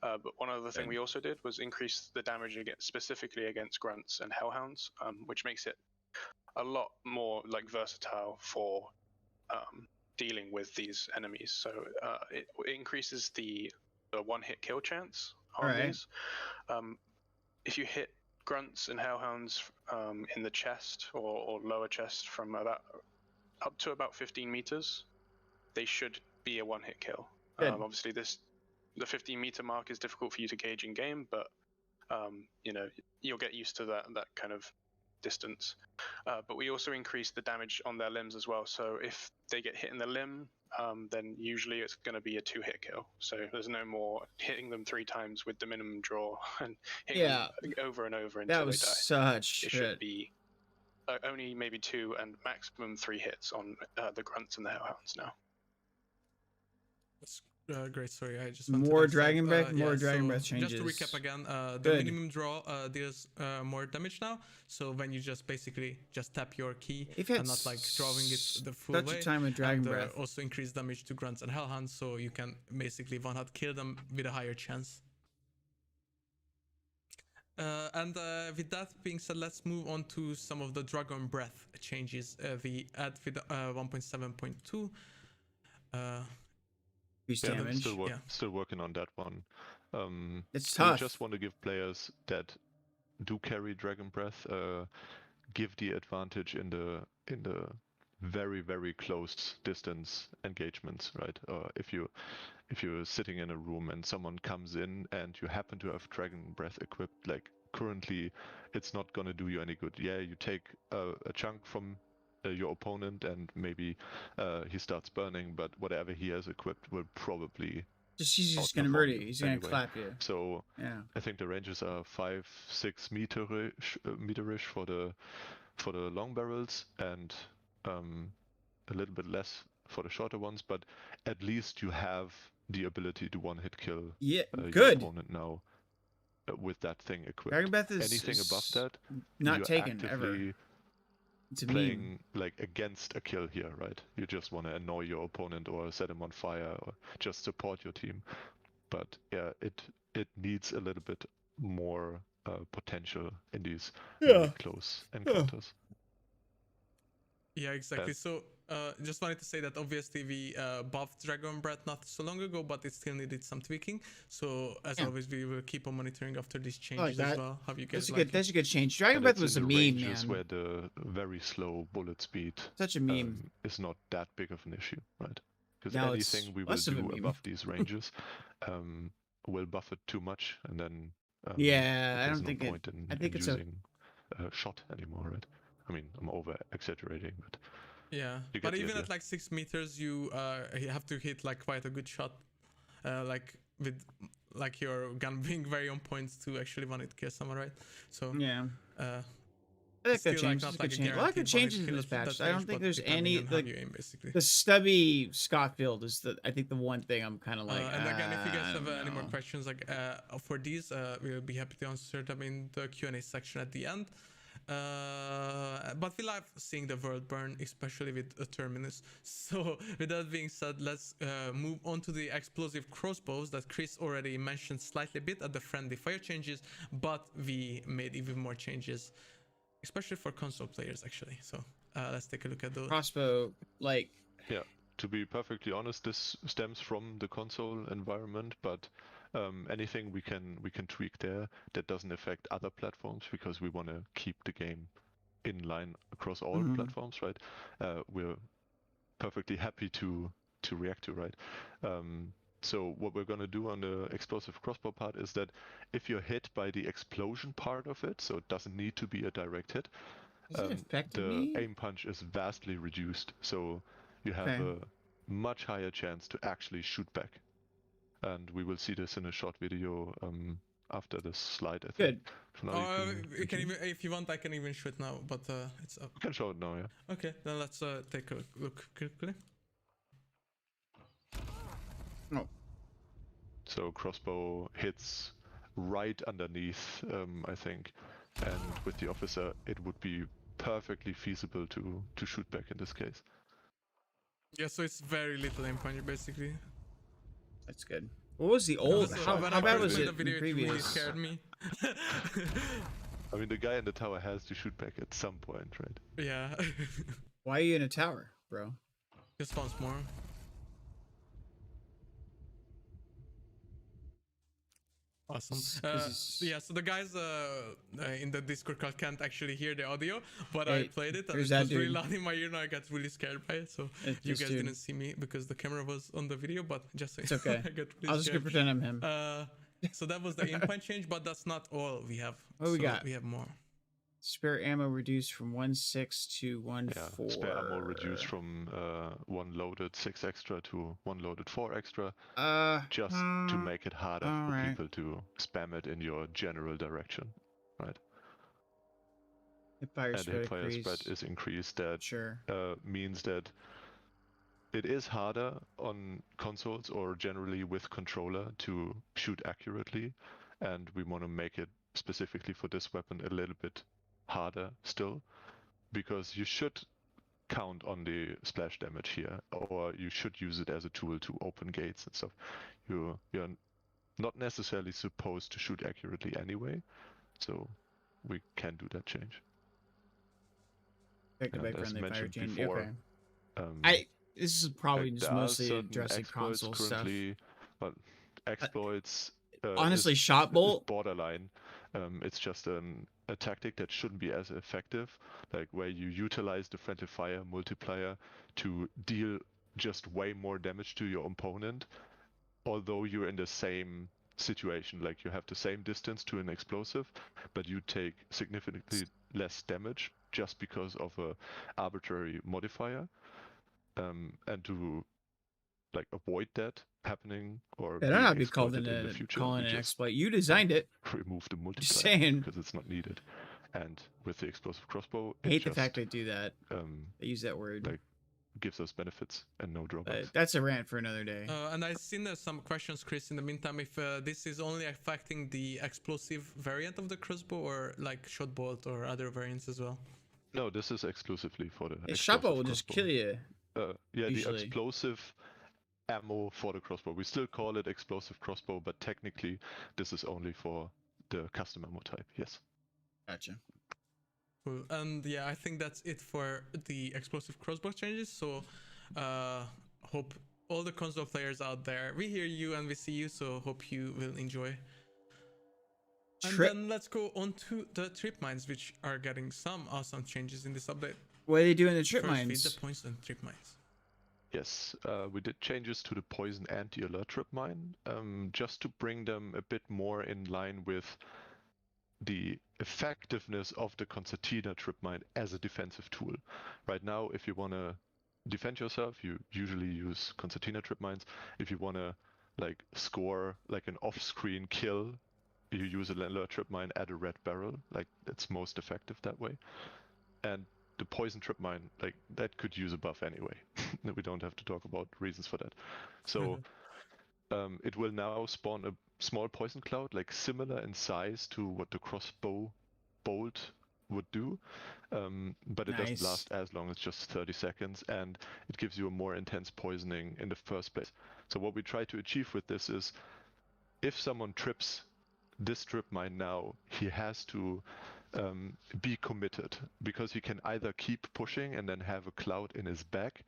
But one other thing we also did was increase the damage specifically against grunts and hellhounds, which makes it a lot more like versatile for dealing with these enemies. So it increases the one-hit kill chance on these. If you hit grunts and hellhounds in the chest or lower chest from up to about 15 meters, they should be a one-hit kill. Obviously, the 15-meter mark is difficult for you to gauge in game, but you'll get used to that kind of distance. But we also increase the damage on their limbs as well. So if they get hit in the limb, then usually it's going to be a 2-hit kill. So there's no more hitting them 3 times with the minimum draw and hitting them over and over until they die. Such shit. It should be only maybe 2 and maximum 3 hits on the grunts and the hellhounds now. That's great. Sorry, I just more Dragon Breath. More Dragon Breath changes. Just to recap again, the minimum draw deals more damage now. So when you just basically tap your key and not like drawing it the full way. Such a time with Dragon Breath. Also increase damage to grunts and hellhounds, so you can basically one-hit kill them with a higher chance. And with that being said, let's move on to some of the Dragon Breath changes we add with 1.7.2. Still working on that one. It's tough. We just want to give players that do carry Dragon Breath give the advantage in the very, very close distance engagements, right? If you're sitting in a room and someone comes in and you happen to have Dragon Breath equipped, like currently it's not gonna do you any good. Yeah, you take a chunk from your opponent and maybe he starts burning, but whatever he has equipped will probably he's just gonna murder you. He's gonna clap you. So I think the ranges are 5-6 meterish for the long barrels and a little bit less for the shorter ones, but at least you have the ability to one-hit kill your opponent now with that thing equipped. Dragon Breath is anything above that not taken ever. It's playing like against a kill here, right? You just want to annoy your opponent or set him on fire or just support your team. But yeah, it needs a little bit more potential in these really close encounters. Yeah, exactly. So just wanted to say that obviously we buffed Dragon Breath not so long ago, but it still needed some tweaking. So as always, we will keep on monitoring after these changes as well. How you guys that's a good change. Dragon Breath was a meme, man. Where the very slow bullet speed such a meme is not that big of an issue, right? Because anything we will do above these ranges will buff it too much, and then I don't think point in using a shot anymore, right? I mean, I'm over exaggerating, but but even at like 6 meters, you have to hit like quite a good shot, like with like your gun being very on point to actually want to kill someone, right? So I like that change. I like the changes in this patch. I don't think there's any the stubby Scaffold is I think the one thing I'm kind of like. And again, if you guys have any more questions like for these, we'll be happy to answer them in the Q&A section at the end. But we love seeing the world burn, especially with a terminus. So with that being said, let's move on to the explosive crossbows that Chris already mentioned slightly bit at the friendly fire changes, but we made even more changes, especially for console players actually. So let's take a look at those. Crossbow, like... Yeah, to be perfectly honest, this stems from the console environment, but anything we can tweak there that doesn't affect other platforms, because we want to keep the game in line across all platforms, right? We're perfectly happy to react to, right? So what we're going to do on the explosive crossbow part is that if you're hit by the explosion part of it, so it doesn't need to be a direct hit, Does it affect the me? aim punch is vastly reduced, so you have a much higher chance to actually shoot back. And we will see this in a short video after this slide, I think. Good. You can even, if you want, I can even show it now, but it's up. You can show it now, yeah. Okay, then let's take a look quickly. Oh. So crossbow hits right underneath, I think, and with the officer, it would be perfectly feasible to shoot back in this case. Yeah, so it's very little aim punch basically. That's good. What was the old? How bad was it the video? in previous? It really scared me. I mean, the guy in the tower has to shoot back at some point, right? Yeah. Why are you in a tower, bro? Just once more. Awesome. Yeah, so the guys in the Discord call can't actually hear the audio, but I played it and it was really loud in my ear and I got really scared by it. So you guys didn't see me because the camera was on the video, but just so it's okay. I got really I'll just pretend I'm him. So that was the aim point change, but that's not all we have. What we got? We have more. Spare ammo reduced from 1.6 to 1.4. Yeah, spare ammo reduced from 1 loaded 6 extra to 1 loaded 4 extra. Just to make it harder for people to spam it in your general direction, right? Hipfire spread is increased. That sure. Means that it is harder on consoles or generally with controller to shoot accurately, and we want to make it specifically for this weapon a little bit harder still, because you should count on the splash damage here, or you should use it as a tool to open gates and stuff. You're not necessarily supposed to shoot accurately anyway, so we can do that change. Take it back from the fire chain. Before, this is probably just mostly addressing console currently, stuff. But exploits honestly, shot bolt borderline. It's just a tactic that shouldn't be as effective, like where you utilize the friendly fire multiplier to deal just way more damage to your opponent, although you're in the same situation, like you have the same distance to an explosive, but you take significantly less damage just because of a arbitrary modifier. And to like avoid that happening, or better not be called in the future, calling an exploit. You designed it. Remove the multiplier because it's not needed. And with the explosive crossbow, I hate the fact they do that. They use that word. Like, gives us benefits and no drawbacks. That's a rant for another day. And I've seen some questions, Chris, in the meantime, if this is only affecting the explosive variant of the crossbow, or like shot bolt or other variants as well. No, this is exclusively for the shot bolt will just kill you. Yeah, usually. The explosive ammo for the crossbow. We still call it explosive crossbow, but technically this is only for the custom ammo type. Yes. Gotcha. Cool. And yeah, I think that's it for the explosive crossbow changes. So hope all the console players out there, we hear you and we see you, so hope you will enjoy. And then let's go on to the trip mines, which are getting some awesome changes in this update. What are they doing in the trip mines? Feed the points on trip mines. Yes, we did changes to the poison and the alert trip mine, just to bring them a bit more in line with the effectiveness of the concertina trip mine as a defensive tool. Right now, if you want to defend yourself, you usually use concertina trip mines. If you want to like score like an off-screen kill, you use an alert trip mine at a red barrel. Like, it's most effective that way. And the poison trip mine, like, that could use a buff anyway. We don't have to talk about reasons for that. So it will now spawn a small poison cloud, like similar in size to what the crossbow bolt would do, but it doesn't Nice. last as long. It's just 30 seconds, and it gives you a more intense poisoning in the first place. So what we try to achieve with this is, if someone trips this trip mine now, he has to be committed, because he can either keep pushing and then have a cloud in his back,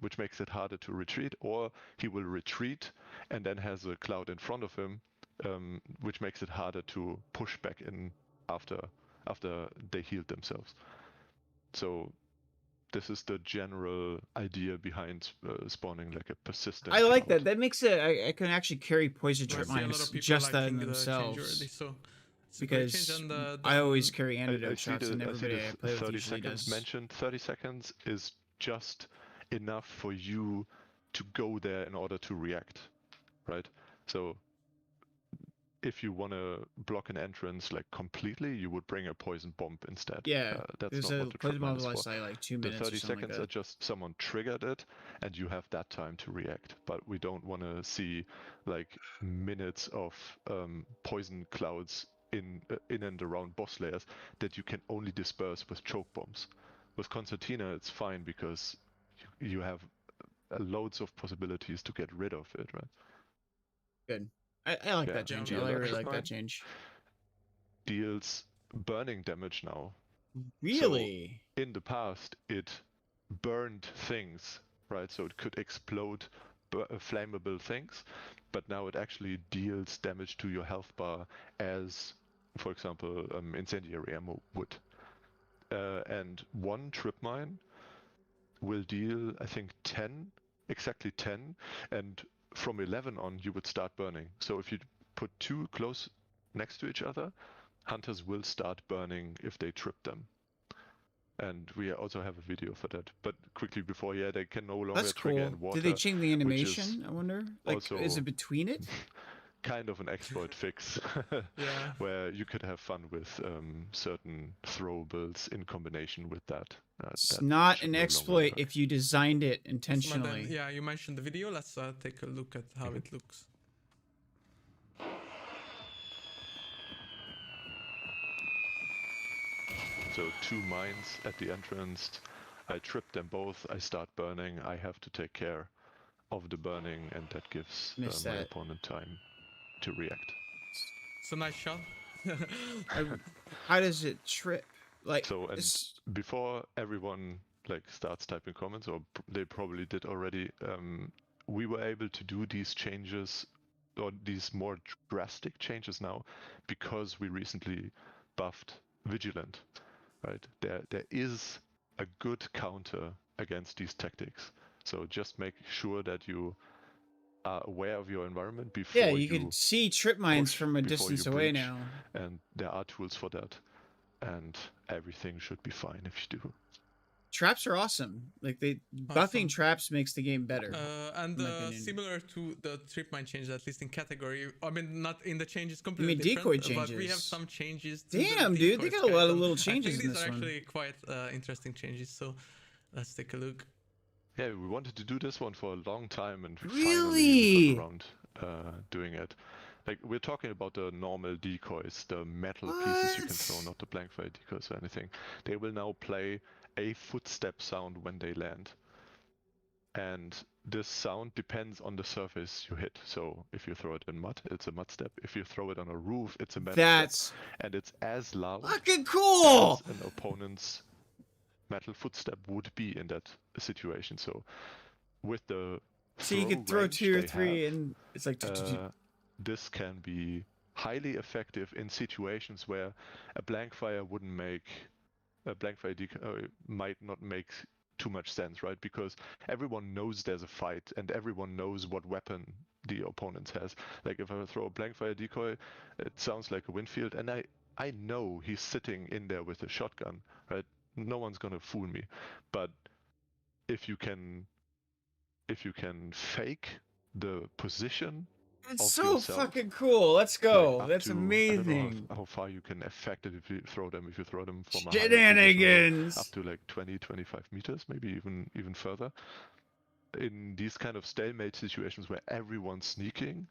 which makes it harder to retreat, or he will retreat and then has a cloud in front of him, which makes it harder to push back in after they healed themselves. So this is the general idea behind spawning like a persistent I like cloud. that. That makes it. I can actually carry poison I trip see a lot mines of people just that liking in the change already, themselves. so it's a great change, Because and I always then- carry I antidote see shots, and everybody I play with 30 usually seconds does. mentioned. 30 seconds is just enough for you to go there in order to react, right? So if you want to block an entrance like completely, you would bring a poison bomb instead. Yeah, that's there's not a what the trip poison mine bomb is will for. last like 2 The minutes or 30 something seconds like are that. just someone triggered it, and you have that time to react. But we don't want to see like minutes of poison clouds in and around boss layers that you can only disperse with choke bombs. With Concertina, it's fine because you have loads of possibilities to get rid of it, right? Good. I like Yeah, that change. the I other really trip like that mine change. deals burning damage now. Really? So in the past, it burned things, right? So it could explode flammable things, but now it actually deals damage to your health bar as, for example, incendiary ammo would. And one trip mine will deal, I think, 10, exactly 10, and from 11 on, you would start burning. So if you put two close next to each other, hunters will start burning if they trip them. And we also have a video for that. But quickly before, yeah, they can no longer That's trigger cool. in water. Did they change the which is animation? I wonder. Like, also is it between it? kind of an exploit fix, Yeah. where you could have fun with certain throwables in combination with that. It's that not should an no longer exploit occur. if you designed it So, then, intentionally. yeah, you mentioned the video. Let's take a look at how it looks. So 2 mines at the entrance. I trip them both. I start burning. I have to take care of the burning, and that gives my Missed that. opponent time to react. It's a nice shot. How does it trip? Like, So, and it's before everyone like starts typing comments, or they probably did already, we were able to do these changes, or these more drastic changes now, because we recently buffed Vigilant, right? There is a good counter against these tactics. So just make sure that you are aware of your environment before yeah, you can see trip mines push, from a before you distance away breach, now. and there are tools for that, and everything should be fine if you do. Traps are awesome. Like, buffing Awesome. traps makes the game better. And in my opinion. similar to the trip mine change, at least in category, I mean, not in the changes You completely mean different, decoy but we have changes? some changes. To the Damn, dude, they decoys, got a lot guys, of and little I changes think in these this are one. actually quite interesting changes. So let's take a look. Yeah, we wanted to do this one for a long time, and Really? finally got around doing it. Like, we're talking about the normal decoys, the metal pieces you can throw, What? not the blank fire decoys or anything. They will now play a footstep sound when they land. And this sound depends on the surface you hit. So if you throw it in mud, it's a mud step. If you throw it on a roof, it's a metal step. That's And it's as loud fucking cool! as an opponent's metal footstep would be in that situation. So with the So you could throw range 2 or they 3 have, and it's like... this can be highly effective in situations where a blank fire wouldn't make might not make too much sense, right? Because everyone knows there's a fight and everyone knows what weapon the opponent has. Like, if I throw a blank fire decoy, it sounds like a Winfield, and I know he's sitting in there with a shotgun, right? No one's gonna fool me. But if you can fake the position It's of so yourself, fucking cool. Let's like, go. up That's to, I amazing. don't know how far you can effectively throw them. If you throw them from a higher Shenanigans. position, up to like 20-25 meters, maybe even further. In these kind of stalemate situations where everyone's sneaking,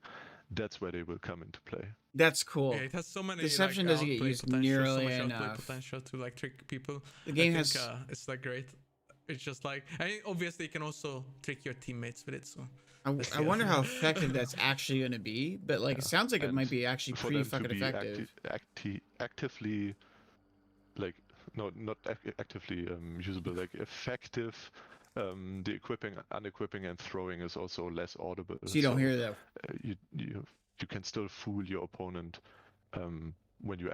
that's where they will come into play. That's cool. Yeah, it has so many Deception like, doesn't get outplay used potential, so nearly much outplay enough. potential to like trick people. The game I think, has. it's like great. It's just like, I mean, obviously you can also trick your teammates with it. So I wonder how effective that's actually going to be, but like it sounds like it And might be actually for pretty them to fucking be effective. actively, like not actively usable, like effective. The equipping, unequipping, and throwing is also less audible. So you don't hear that. You can still fool your opponent when you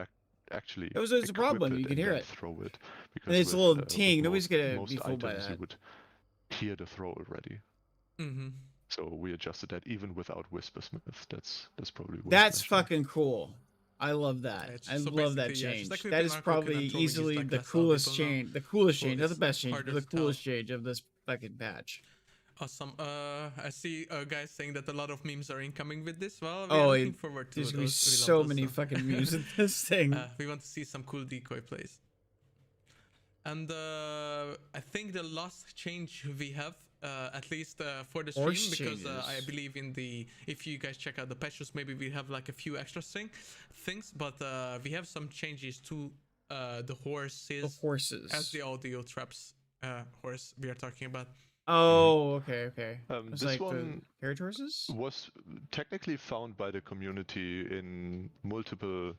actually. It was a problem. You can hear it. Throw it because And it's a with, little ting. Nobody's gonna most be fooled by items that. you would hear the throw already. Mm-hmm. So we adjusted that even without Whispersmith. That's probably worth That's mentioning. fucking cool. I love that. Yeah, I so love that basically, yeah, change. just like That with is the narco probably and throwing is, easily like, the less coolest audible now. change. The coolest So change, not the it's best change, harder but the to tell. coolest change of this fucking patch. Awesome. I see guys saying that a lot of memes are incoming with this. Well, we're Oh, looking forward to there's gonna be those. We love so those, many so. fucking memes in this thing. We want to see some cool decoy plays. And I think the last change we have, at least for the stream, Horse because I changes. believe in the, if you guys check out the patches, maybe we have like a few extra things, but we have some changes to the horses, The horses. as the audio traps horse we are talking about. Oh, okay. It's This like one the carriage horses? was technically found by the community in multiple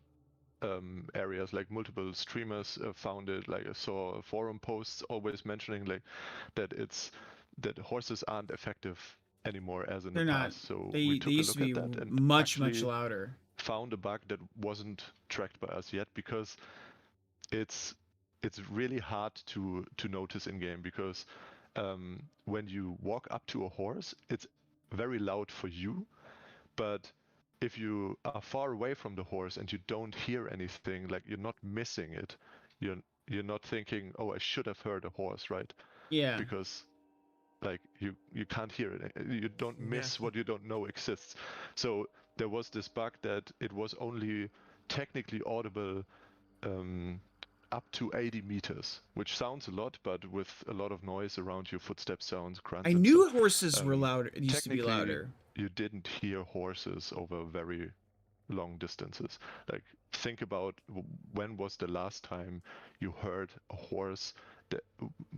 areas, like multiple streamers found it. Like I saw forum posts always mentioning like that horses aren't effective anymore as in They're the not. past. So They we took a used look to be at that and much actually louder. found a bug that wasn't tracked by us yet, because it's really hard to notice in game, because when you walk up to a horse, it's very loud for you, but if you are far away from the horse and you don't hear anything, like you're not missing it, you're not thinking, oh, I should have heard a horse, right? Yeah. Because like you can't hear it, you don't miss what you don't know exists. So there was this bug that it was only technically audible up to 80 meters, which sounds a lot, but with a lot of noise around you, footstep sounds, grunts. I and knew stuff, horses were louder. It used to be technically, louder. You didn't hear horses over very long distances. Like, think about when was the last time you heard a horse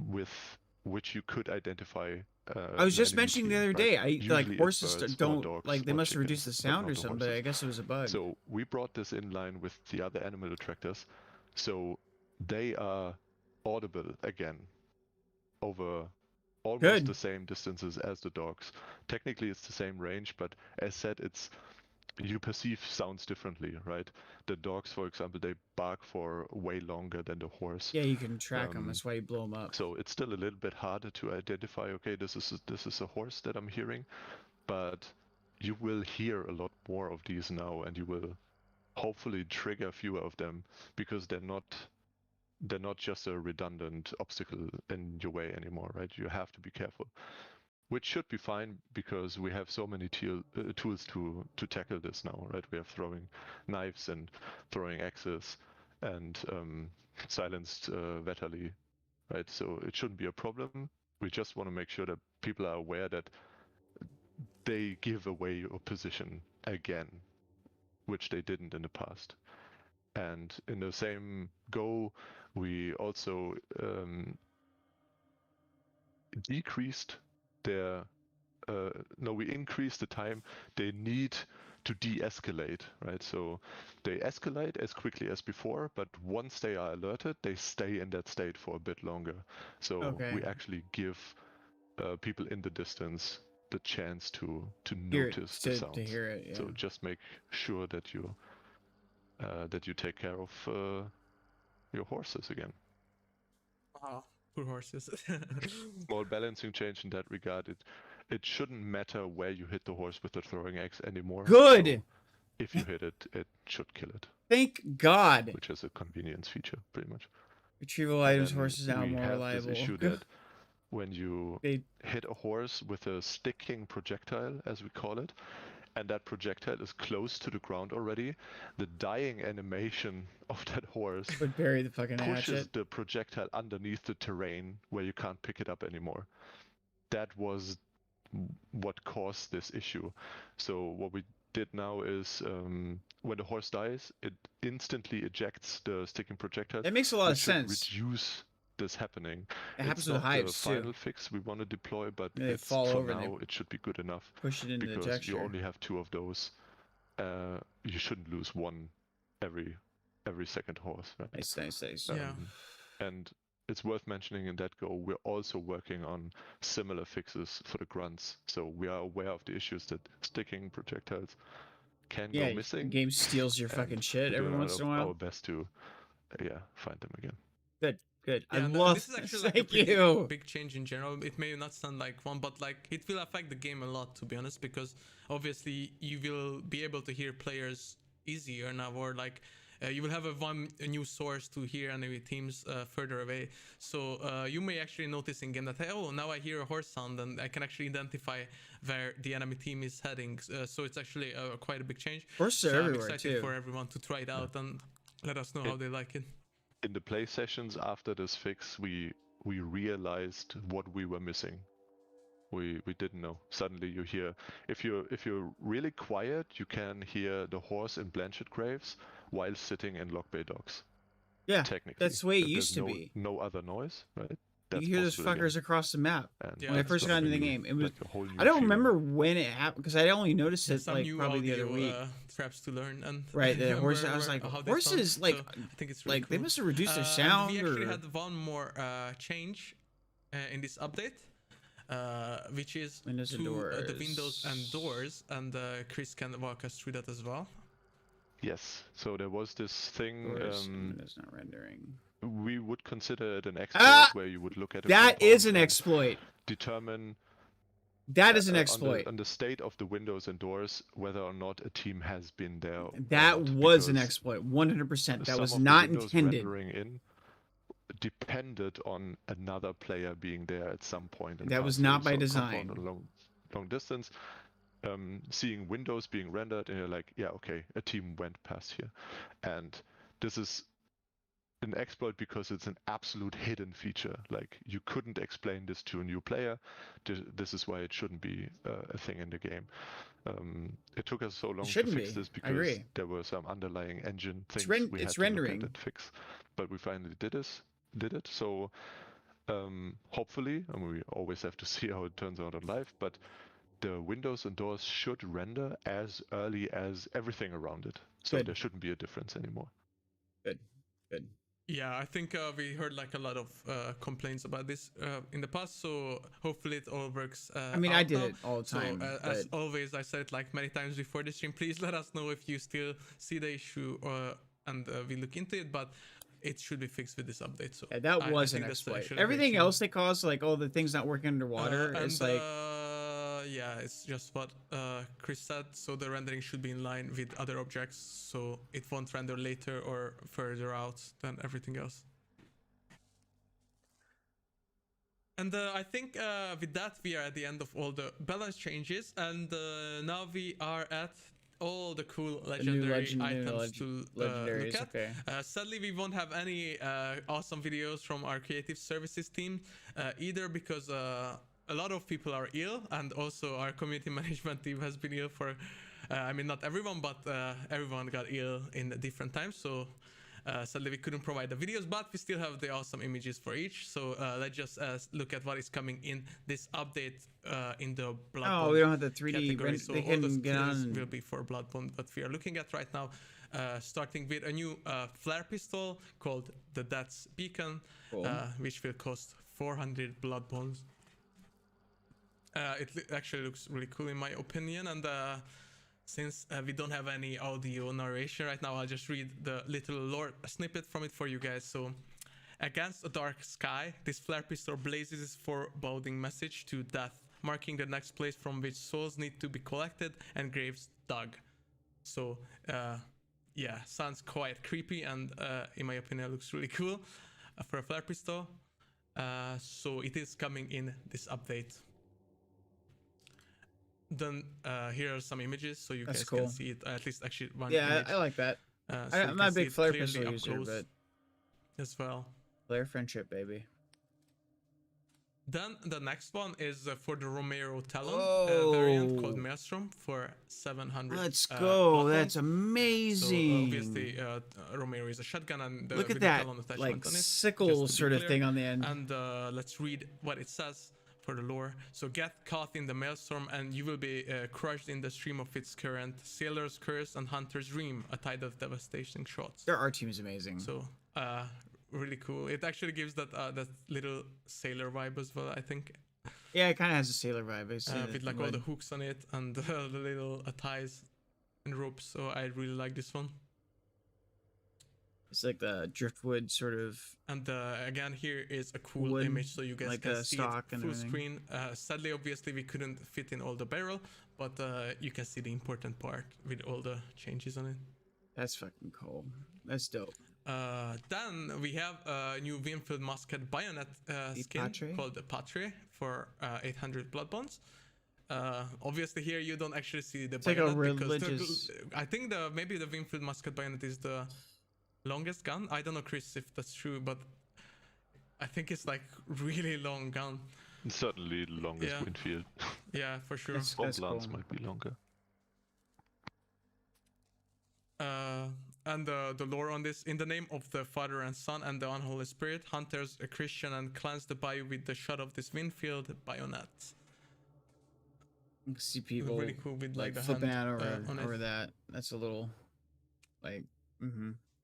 with which you could identify. I was an just enemy mentioning the team, other right? day, like Usually it's horses birds or don't dogs like they or must have reduced the chickens, but sound not or the something. horses. I guess it was a bug. So we brought this in line with the other animal attractors, so they are audible again over almost the same distances as the dogs. Technically it's the same range, but as said, you perceive sounds differently, right? The dogs, for example, they bark for way longer than the horse. Yeah, you can track them. That's why you blow them up. So it's still a little bit harder to identify, okay, this is a horse that I'm hearing, but you will hear a lot more of these now, and you will hopefully trigger fewer of them, because they're not just a redundant obstacle in your way anymore, right? You have to be careful, which should be fine, because we have so many tools to tackle this now, right? We have throwing knives and throwing axes and silenced Vetterli, right? So it shouldn't be a problem. We just want to make sure that people are aware that they give away your position again, which they didn't in the past. And in the same go, we also decreased their we increased the time they need to de-escalate, right? So they escalate as quickly as before, but once they are alerted, they stay in that state for a bit longer. So we actually give people in the distance the chance to notice the sounds. To hear it, yeah. So just make sure that you take care of your horses again. Wow, poor horses. Small balancing change in that regard. It shouldn't matter where you hit the horse with the throwing axe anymore. Good! So if you hit it, it should kill it. Thank God! Which is a convenience feature, pretty much. Retrieval items, horses now more reliable. This issue that when you hit a horse with a sticking projectile, as we call it, and that projectile is close to the ground already, the dying animation of that horse would bury the fucking pushes hatchet. the projectile underneath the terrain where you can't pick it up anymore. That was what caused this issue. So what we did now is when the horse dies, it instantly ejects the sticking projectiles. That makes a lot of which should sense. reduce this happening. It happens It's with not the hives final too. fix we want to deploy, but They it's fall for over and now they it should be good enough push it into the because texture. you only have 2 of those. You shouldn't lose one every second horse, right? Nice. Yeah. And it's worth mentioning in that go, we're also working on similar fixes for the grunts. So we are aware of the issues that sticking projectiles can Yeah, go missing. the game steals your and fucking shit we're every doing once in a while. our best to, find them again. Good. Yeah, I and love this is this. actually like a Thank pretty you. big change in general. It may not sound like one, but like it will affect the game a lot, to be honest, because obviously you will be able to hear players easier now, or like you will have a new source to hear enemy teams further away. So you may actually notice in game that, hey, oh, now I hear a horse sound and I can actually identify where the enemy team is heading. So it's actually quite a big change. Horses are So I'm everywhere excited too. for everyone to try it out and let us know how they like it. In the play sessions after this fix, we realized what we were missing. We didn't know. Suddenly you hear, if you're really quiet, you can hear the horse in Blanchard Graves while sitting in Lock Bay Docks. Yeah, Technically, that's the way it There's used to be. no other noise, right? You That's hear those possible fuckers again. across the map. And Yeah, When I that's first got into the gonna be game, it was. like a whole new I don't feeling. remember when it happened because I only noticed it Some like new probably the audio other week. traps to learn and Right, the where- horses. I was like, how they horses, sound. like, So I think it's really like they cool. must have reduced their And sound. we actually or... had one more change in this update, which is Windows and to the doors. windows and doors, and Chris can walk us through that as well. Yes. So there was this thing. Doors, Windows not rendering. We would consider it an exploit Ah! where you would look at a That is compound an and exploit. determine That is an on exploit. the state of the windows and doors whether or not a team has been there. or That not, was an because exploit. 100%. That some was of the not windows intended. rendering in depended on another player being there at some point. In That was time. not by a design. compound on long distance. Seeing windows being rendered, and you're like, yeah, okay, a team went past here, and this is an exploit because it's an absolute hidden feature. Like, you couldn't explain this to a new player. This is why it shouldn't be a thing in the game. It took us so long to shouldn't fix be. this I because agree. there were some underlying engine things It's we had it's to rendering. look at and fix. But we finally did it. So hopefully, I mean, we always have to see how it turns out on live, but the windows and doors should render as early as everything around it. So Good. there shouldn't be a difference anymore. Good. Yeah, I think we heard like a lot of complaints about this in the past, so hopefully it all works. I mean, out I did now. it all the time. So as always, I said it like many times before the stream. Please let us know if you still see the issue, and we look into it. But it should be fixed with this update. So Yeah, that I was an think that's exploit. actually a great Everything change. else they caused, like all the things not working underwater, is And, like yeah, it's just what Chris said. So the rendering should be in line with other objects, so it won't render later or further out than everything else. And I think with that we are at the end of all the balance changes, and now we are at all the cool legendary items to look legendaries. at. Okay. Sadly, we won't have any awesome videos from our creative services team either, because a lot of people are ill, and also our community management team has been ill for, I mean, not everyone, but everyone got ill in different times. So sadly, we couldn't provide the videos, but we still have the awesome images for each. So let's just look at what is coming in this update in the Bloodborne. Oh, we don't have the 3D. Category. So They all those can get skills on. will be for Bloodborne, but we are looking at right now, starting with a new flare pistol called the Death's Beacon, Cool. which will cost 400 Bloodbones. It actually looks really cool in my opinion, and since we don't have any audio narration right now, I'll just read the little lore snippet from it for you guys. So, against a dark sky, this flare pistol blazes its foreboding message to death, marking the next place from which souls need to be collected and graves dug. So, yeah, sounds quite creepy, and in my opinion, looks really cool for a flare pistol. So it is coming in this update. Then here are some images, so you That's guys cool. can see it. At least actually one Yeah, image. I like that. So you I'm can not a see big it flare clearly pistol up user, close but as well. flare friendship, baby. Then the next one is for the Romero Talon variant called Maelstrom for 700. Let's go. That's So amazing. obviously Romero is a shotgun and Look with at the that Talon attachment like on it. sickle just to be sort of clear. thing on the end. And let's read what it says for the lore. So get caught in the Maelstrom and you will be crushed in the stream of its current. Sailor's Curse and Hunter's Dream, a tide of devastating shots. Their art team is amazing. So really cool. It actually gives that that little sailor vibe as well, I think. Yeah, it kind of has a sailor vibe. With like all the hooks on it and the little ties and ropes. So I really like this one. It's like the driftwood sort of. And again, here is a cool wood, image, so you guys like can a see stock it and full everything. screen. Sadly, obviously, we couldn't fit in all the barrel, but you can see the important part with all the changes on it. That's fucking cool. That's dope. Then we have a new Winfield musket bayonet skin Patre? called the Patre for 800 blood bonds. Obviously here you don't actually see the like a bayonet religious- I think maybe the Winfield musket bayonet is the longest gun. I don't know, Chris, if that's true, but I think it's like really long gun. Certainly the longest Yeah. Winfield. Yeah, for sure. That's Bomblance cool. might be longer. And the lore on this: in the name of the Father and Son and the Unholy Spirit, hunters a Christian and cleanse the bayou with the shot of this Winfield bayonet. You can see people Really cool with like the flipping hand, out on over it. that. That's a little like.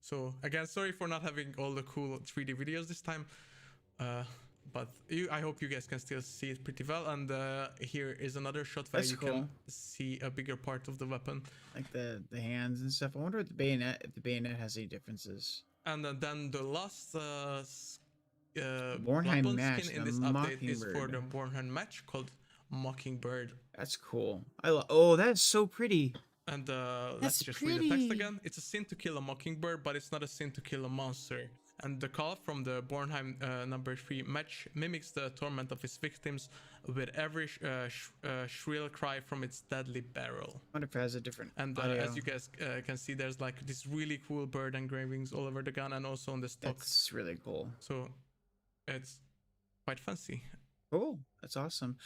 So again, sorry for not having all the cool 3D videos this time, but I hope you guys can still see it pretty well. And here is another shot where That's you cool. can see a bigger part of the weapon. Like the hands and stuff. I wonder if the bayonet has any differences. And then the last Bornheim Bloodborne match, skin in the this update is for Mockingbird. the Bornheim match called Mockingbird. That's cool. Oh, that's so pretty. And let's That's just read the text pretty. again. It's a sin to kill a mockingbird, but it's not a sin to kill a monster. And the call from the Bornheim number 3 match mimics the torment of its victims with every shrill cry from its deadly barrel. I wonder if it has a different And audio. as you guys can see, there's like this really cool bird engravings all over the gun and also on the stock. That's really cool. So it's quite fancy. Cool. That's awesome.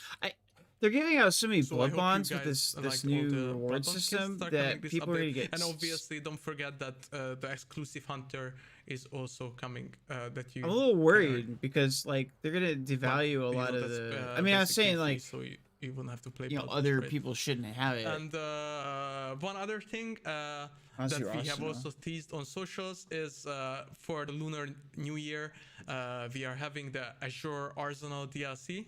They're giving out so many So I blood hope you bonds with guys this liked all new the reward Bloodborne skins system that are coming that this people are gonna update. get. And obviously, don't forget that the exclusive hunter is also coming. That you. I'm a little worried because like they're gonna devalue a lot of that's, the. I mean, I was basically saying free, like so you wouldn't have to play. you know Bloodborne other for it. people shouldn't have it. And one other thing that Honestly, we have Arsenal. also teased on socials is for the Lunar New Year, we are having the Azure Arsenal DLC,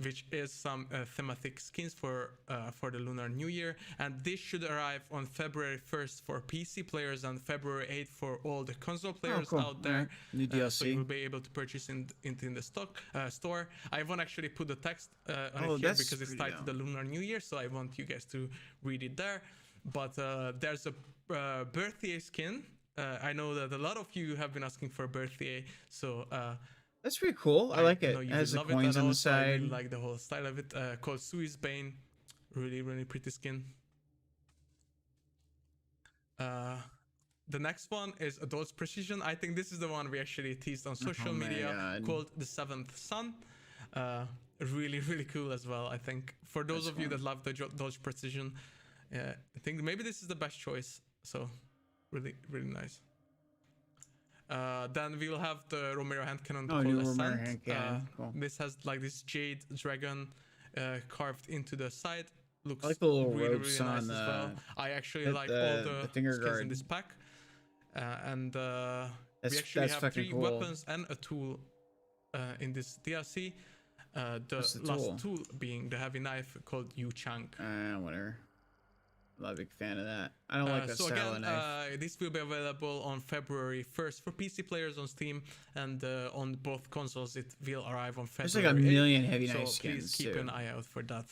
which is some thematic skins for the Lunar New Year, and this should arrive on February 1st for PC players and February 8th for all the console players cool. out there. Alright. New So DLC. you will be able to purchase in the store. I won't actually put the text on it here that's because it's pretty tied to the Lunar New Year, so I want you guys to read it there. But there's a birthday skin. I know that a lot of you have been asking for a birthday, so That's pretty cool. I like it. know It you has the will love coins and on the also I side. really like the whole style of it. Called Sue's Bane, really pretty skin. The next one is Adult's Precision. I think this is the one we actually teased on social Oh my media, God. called the Seventh Son. Really cool as well. I think for those That's of you fun. that love the Dodge Precision, I think maybe this is the best choice. So really nice. Then we will have the Romero hand cannon Oh, called new Ascent. Romero hand cannon. Cool. This has like this jade dragon carved into the side. Looks I like the little really ropes nice on as well. the- I actually with like the- all the the finger skins in guard. this pack. And we That's actually have fucking 3 cool. weapons and a tool in this DLC. The What's the last tool? tool being the heavy knife called Yu Chang. Whatever. I'm not a big fan of that. I don't like that So style of again, knife. this will be available on February 1st for PC players on Steam, and on both consoles it will arrive on There's February like a 8th, million heavy so knife please skins keep too. an eye out for that.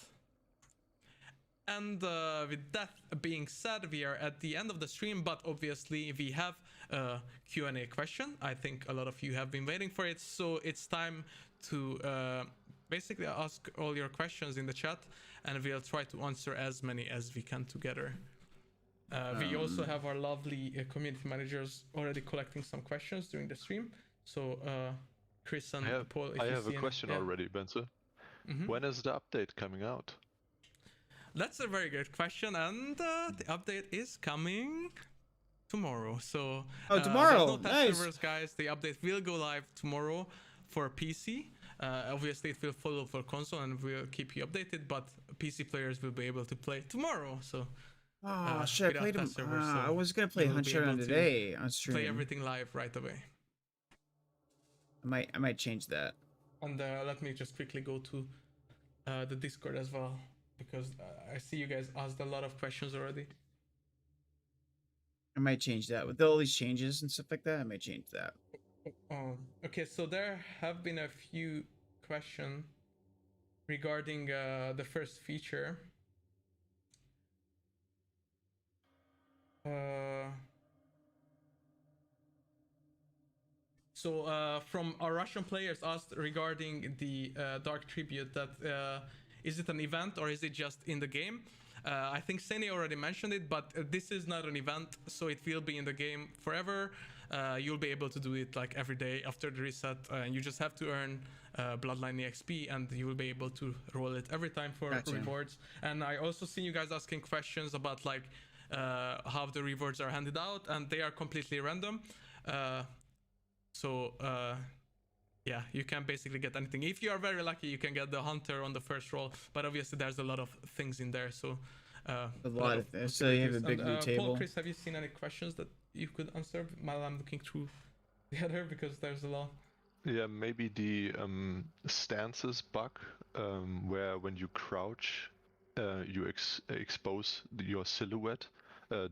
And with that being said, we are at the end of the stream, but obviously we have a Q&A question. I think a lot of you have been waiting for it, so it's time to basically ask all your questions in the chat, and we'll try to answer as many as we can together. We also have our lovely community managers already collecting some questions during the stream. So Chris and Paul, if I you have see a question already, Benzo. When is the update coming out? That's a very good question, and the update is coming tomorrow. So tomorrow. There's no test Nice. servers, guys. The update will go live tomorrow for PC. Obviously, it will follow for console, and we'll keep you updated. But PC players will be able to play tomorrow. So. Oh shit! I played him. Servers, so I was gonna play you will Hunt be Showdown able to today on stream. Play everything live right away. I might change that. And let me just quickly go to the Discord as well, because I see you guys asked a lot of questions already. I might change that with all these changes and stuff like that. I might change that. Okay, so there have been a few questions regarding the first feature. So from our Russian players asked regarding the Dark Tribute, that is it an event or is it just in the game? I think Seni already mentioned it, but this is not an event, so it will be in the game forever. You'll be able to do it like every day after the reset, and you just have to earn Bloodline XP, and you will be able to roll it every time for rewards. And I also see you guys asking questions about like how the rewards are handed out, and they are completely random. Yeah, you can basically get anything. If you are very lucky, you can get the Hunter on the first roll, but obviously there's a lot of things in there. So a lot of things. So you have a big loot table. Paul, Chris, have you seen any questions that you could answer while I'm looking through the other, because there's a lot? Yeah, maybe the stances bug, where when you crouch, you expose your silhouette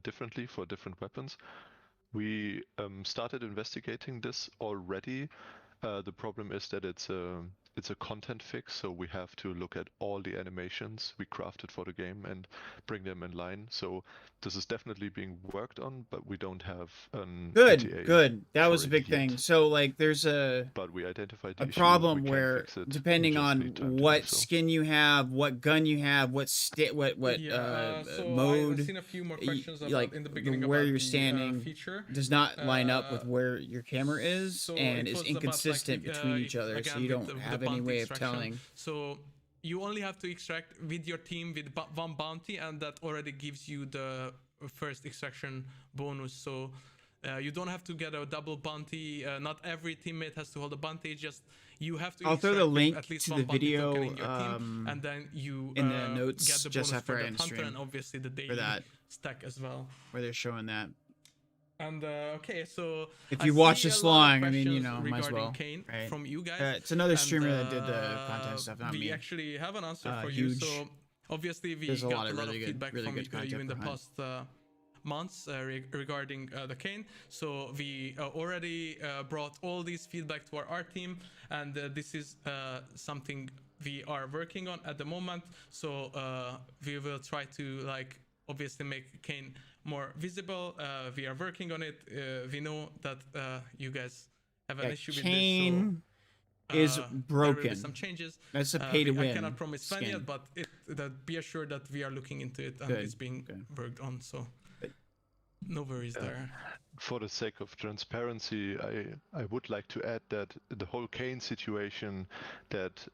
differently for different weapons. We started investigating this already. The problem is that it's a content fix, so we have to look at all the animations we crafted for the game and bring them in line. So this is definitely being worked on, but we don't have an ETA good. That was a big yet. thing. So like there's but we identified a problem where fix it, depending on what skin you have, what gun you have, what mode, I've seen a few more questions about, like in the beginning where about you're the, standing feature. does not line up with where your camera is, So and it is was about, inconsistent like, between each other, again, so you with don't the have bounty any way of extraction. telling. So you only have to extract with your team with one bounty, and that already gives you the first extraction bonus. So you don't have to get a double bounty. Not every teammate has to hold a bounty. Just you have to. I'll throw the link at least to one the video in your team, and then you in the notes get the just bonus after for I the end hunter, stream and obviously the daily for that, stack as well. where they're showing that. And okay, so if you watch this long, I mean, you know, might as well. Kane right? From you guys. It's another streamer that did the content stuff, not we me. actually have an answer for huge. you. So obviously we There's got a lot of really feedback good from you in the Hunt. past months regarding the Kane. So we already brought all these feedback to our team, and this is something we are working on at the moment. So we will try to like obviously make Kane more visible. We are working on it. We know that you guys have an issue with Kane this. So, is broken. There will be some changes. That's a pay to win. I cannot promise when skin. yet, but be assured that we are looking into it and it's being worked on. So no worries there. For the sake of transparency, I would like to add that the whole Kane situation that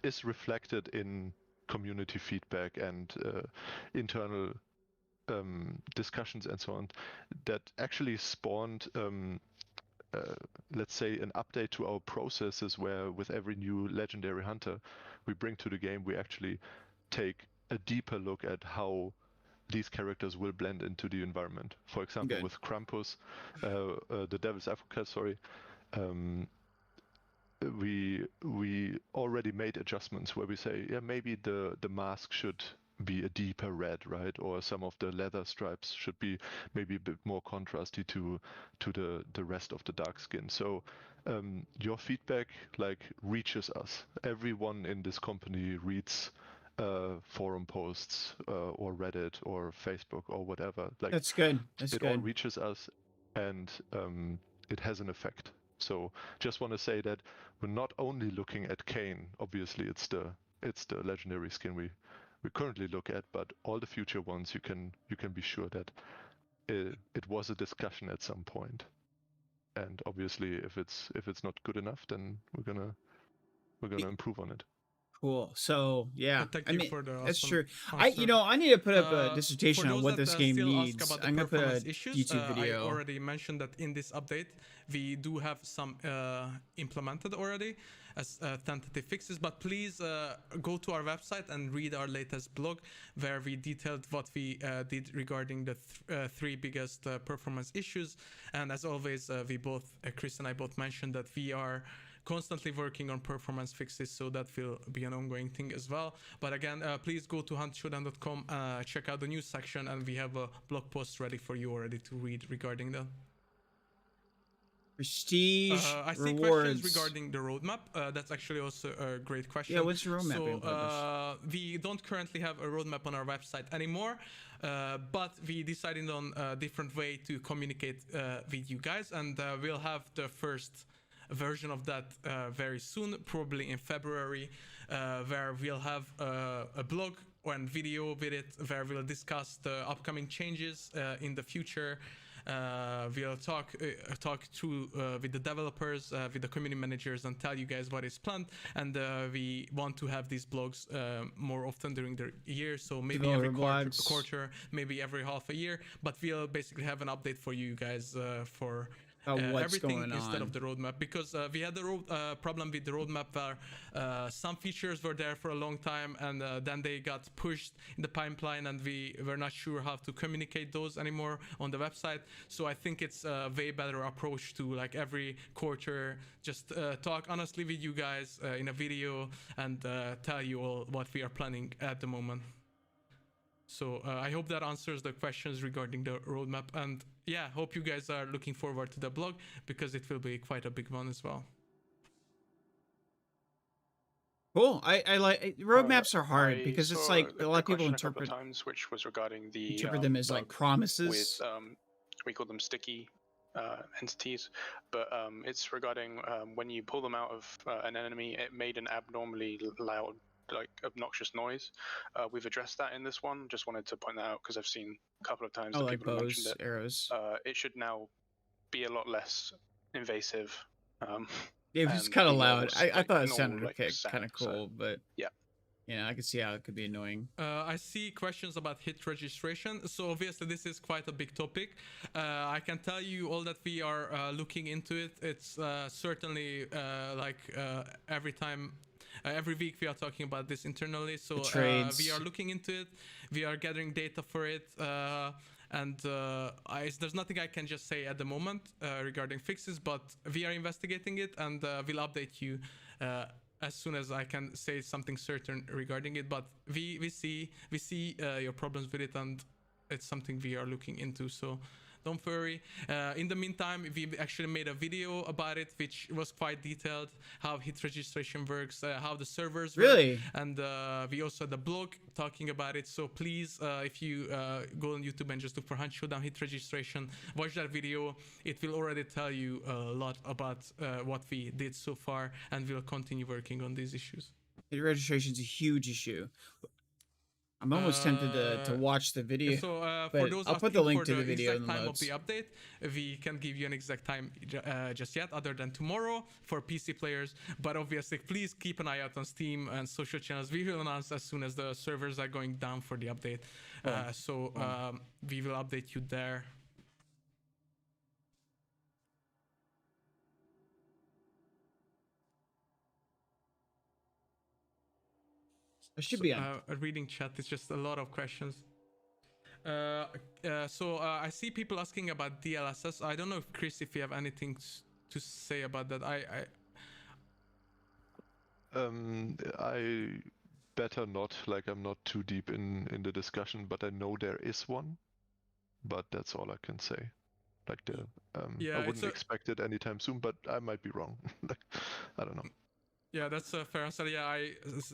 is reflected in community feedback and internal discussions and so on, that actually spawned let's say an update to our processes, where with every new legendary hunter we bring to the game, we actually take a deeper look at how these characters will blend into the environment. For example, with Krampus, the Devil's Advocate, sorry, we already made adjustments where we say, yeah, maybe the mask should be a deeper red, right? Or some of the leather stripes should be maybe a bit more contrasty to the rest of the dark skin. So your feedback like reaches us. Everyone in this company reads forum posts or Reddit or Facebook or whatever. Like that's good. It all reaches us, and it has an effect. So just want to say that we're not only looking at Kane. Obviously, it's the legendary skin we currently look at, but all the future ones, you can be sure that it was a discussion at some point, and And obviously, if it's not good enough, then we're gonna improve on it. Cool. So yeah, Thank I you mean for the that's awesome true. answer. I need to put up a For dissertation on those what that this game still ask needs. about the I'm gonna put a performance issues, YouTube I video. already mentioned that in this update we do have some implemented already as tentative fixes, but please go to our website and read our latest blog where we detailed what we did regarding the three biggest performance issues. And as always, we both, Chris and I both mentioned that we are constantly working on performance fixes, so that will be an ongoing thing as well. But again, please go to huntshowdown.com, check out the news section, and we have a blog post ready for you already to read regarding that. Prestige I see rewards. questions regarding the roadmap. That's actually also a great question. Yeah, what's the roadmap being So published? we don't currently have a roadmap on our website anymore, but we decided on a different way to communicate with you guys, and we'll have the first version of that very soon, probably in February, where we'll have a blog and video with it, where we'll discuss the upcoming changes in the future. We'll talk through with the developers, with the community managers, and tell you guys what is planned. And we want to have these blogs more often during the year, so maybe every quarter, maybe every half a year. But we'll basically have an update for you guys for everything instead of the roadmap, because we had the problem with the roadmap where some features were there for a long time, and then they got pushed in the pipeline, and we were not sure how to communicate those anymore on the website. So I think it's a way better approach to, like, every quarter just talk honestly with you guys in a video and tell you all what we are planning at the moment. So I hope that answers the questions regarding the roadmap, and yeah, hope you guys are looking forward to the blog, because it will be quite a big one as well. Cool. I like roadmaps are hard because it's like a lot of people interpret times, which was regarding the them as like promises. With we call them sticky entities, but it's regarding when you pull them out of an enemy, it made an abnormally loud, like, obnoxious noise. We've addressed that in this one. Just wanted to point that out because I've seen a couple of times that like people have mentioned bows, it. arrows. It should now be a lot less invasive. It was kind of loud. I thought it sounded okay, kind of cool, but yeah. Yeah, I can see how it could be annoying. I see questions about hit registration. So obviously this is quite a big topic. I can tell you all that we are looking into it. It's certainly every time, every week we are talking about this internally. So we are looking into it. We are gathering data for it. And there's nothing I can just say at the moment regarding fixes, but we are investigating it, and we'll update you as soon as I can say something certain regarding it. But we see your problems with it, and it's something we are looking into, so don't worry. In the meantime, we actually made a video about it, which was quite detailed, how hit registration works, how the servers work. And we also had a blog talking about it. So please, if you go on YouTube and just look for Hunt Showdown hit registration, watch that video. It will already tell you a lot about what we did so far, and we'll continue working on these issues. Hit registration is a huge issue. I'm almost tempted to watch the video. So but for those I'll put the link to the exact video in the time notes. of the update, we can't give you an exact time just yet, other than tomorrow for PC players. But obviously, please keep an eye out on Steam and social channels. We will announce as soon as the servers are going down for the update. We will update you there. I should be on. Reading chat is just a lot of questions. So I see people asking about DLSS. I don't know, if Chris, if you have anything to say about that. I better not. Like, I'm not too deep in the discussion, but I know there is one. But that's all I can say. Like, I wouldn't expect it anytime soon, but I might be wrong. Like, I don't know. Yeah, that's a fair answer. Yeah,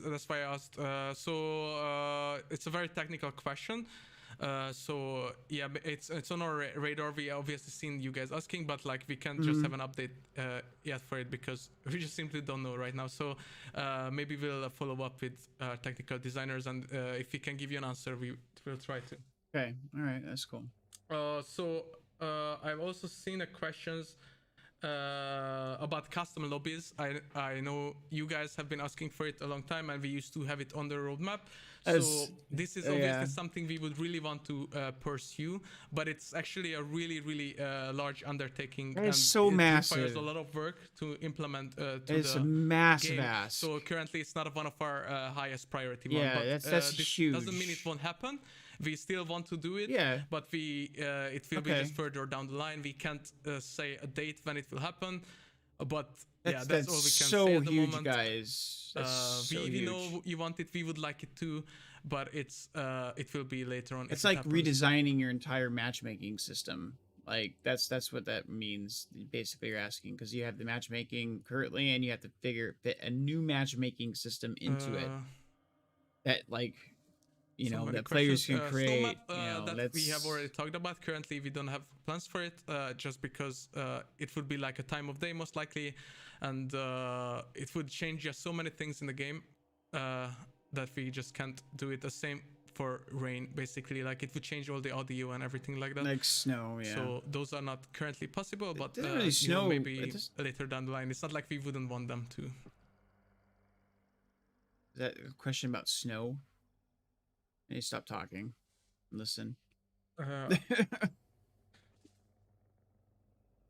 that's why I asked. It's a very technical question. So yeah, it's on our radar. We obviously seen you guys asking, but like we can't just have an update yet for it because we just simply don't know right now. So maybe we'll follow up with technical designers, and if we can give you an answer, we will try to. Okay, all right, that's cool. So I've also seen questions about custom lobbies. I know you guys have been asking for it a long time, and we used to have it on the roadmap. So this is obviously something we would really want to pursue, but it's actually a really large undertaking. It's so massive. It requires a lot of work to implement to it's the a massive game. ask. So currently it's not one of our highest priority yeah, one, but that's this huge. doesn't mean it won't happen. We still want to do it, yeah, but it will be just further down the line. We can't say a date when it will happen, but that's all we can say at the huge, moment. Guys. We know you want it. We would like it too, but it will be later on. It's like redesigning your entire matchmaking system. Like that's what that means. Basically, you're asking because you have the matchmaking currently, and you have to fit a new matchmaking system into it. That like. That players can create. That we have already talked about. Currently, we don't have plans for it, just because it would be like a time of day most likely, and it would change just so many things in the game that we just can't do it the same for rain. Basically, like it would change all the audio and everything like that. Like snow, yeah. So those are not currently possible, but it doesn't really snow. Maybe later down the line. It's not like we wouldn't want them to. Is that a question about snow? Hey, stop talking. Listen.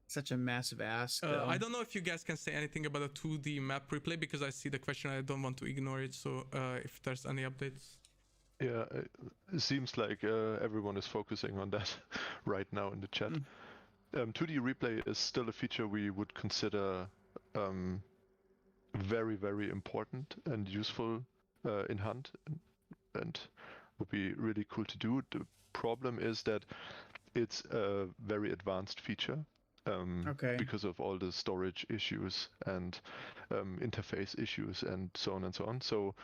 Such a massive ask. I don't know if you guys can say anything about a 2D map replay because I see the question. I don't want to ignore it. So if there's any updates. Yeah, it seems like everyone is focusing on that right now in the chat. 2D replay is still a feature we would consider very, very important and useful in Hunt, and would be really cool to do. The problem is that it's a very advanced feature because of all the storage issues and interface issues and so on and so on. So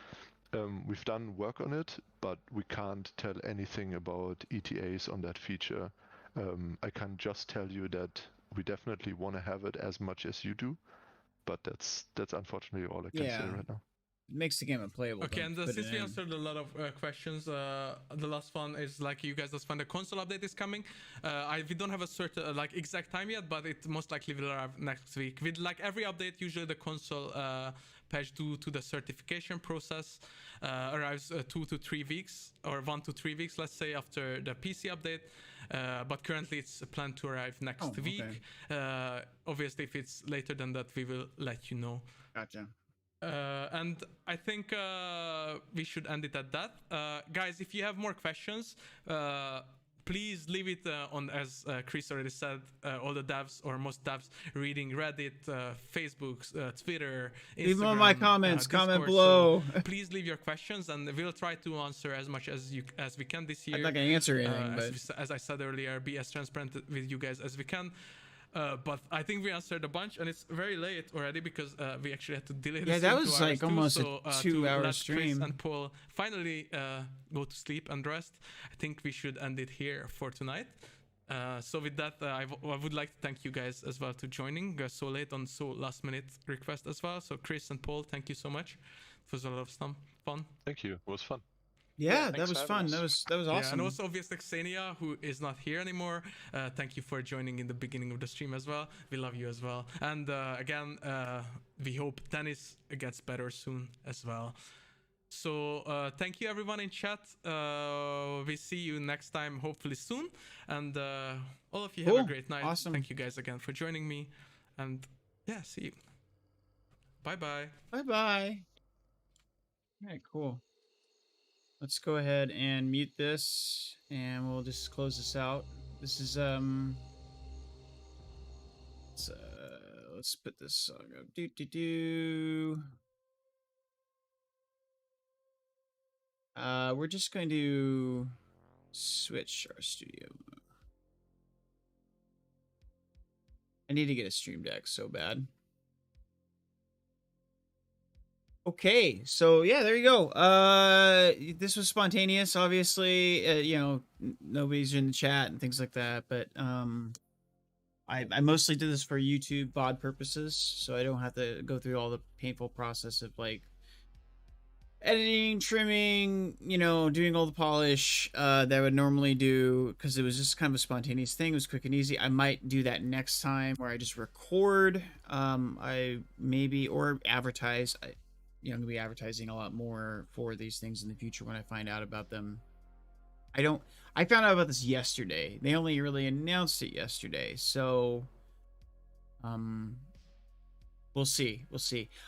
we've done work on it, but we can't tell anything about ETAs on that feature. I can just tell you that we definitely want to have it as much as you do, but that's unfortunately all I can say right now. It makes the game unplayable. Okay, and since we answered a lot of questions, the last one is like you guys just find the console update is coming. We don't have a certain exact time yet, but it most likely will arrive next week. With like every update, usually the console patch due to the certification process arrives 2 to 3 weeks or 1 to 3 weeks, let's say, after the PC update. But currently it's planned to arrive next week. Obviously, if it's later than that, we will let you know. Gotcha. And I think we should end it at that. Guys, if you have more questions, please leave it on, as Chris already said, all the devs or most devs reading Reddit, Facebook, Twitter, Instagram. Leave them in my comments. Discord. Comment below. So please leave your questions, and we'll try to answer as much as we can this year. I'm not gonna answer anything, but as I said earlier, be as transparent with you guys as we can. But I think we answered a bunch, and it's very late already because we actually had to delay the stream. Yeah, that was like almost a 2-hour stream. Chris and Paul finally go to sleep and rest. I think we should end it here for tonight. So with that, I would like to thank you guys as well to joining so late on so last minute request as well. So Chris and Paul, thank you so much. It was a lot of fun. Thank you. It was fun. Yeah, that was fun. That was awesome. Yeah, and also obviously Xenia, who is not here anymore. Thank you for joining in the beginning of the stream as well. We love you as well. And again, we hope Dennis gets better soon as well. So thank you everyone in chat. We see you next time, hopefully soon. And all of you have a great night. Awesome. Thank you guys again for joining me. And yeah, see you. Bye-bye. Bye-bye. All right, cool. Let's go ahead and mute this, and we'll just close this out. This is let's put this song up. We're just going to switch our studio. I need to get a stream deck so bad. Okay, so yeah, there you go. This was spontaneous, obviously. Nobody's in the chat and things like that, but I mostly did this for YouTube VOD purposes, so I don't have to go through all the painful process of like editing, trimming, you know, doing all the polish that I would normally do, because it was just kind of a spontaneous thing. It was quick and easy. I might do that next time where I just record. I maybe, or advertise. I'm gonna be advertising a lot more for these things in the future when I find out about them. I found out about this yesterday. They only really announced it yesterday, so we'll see.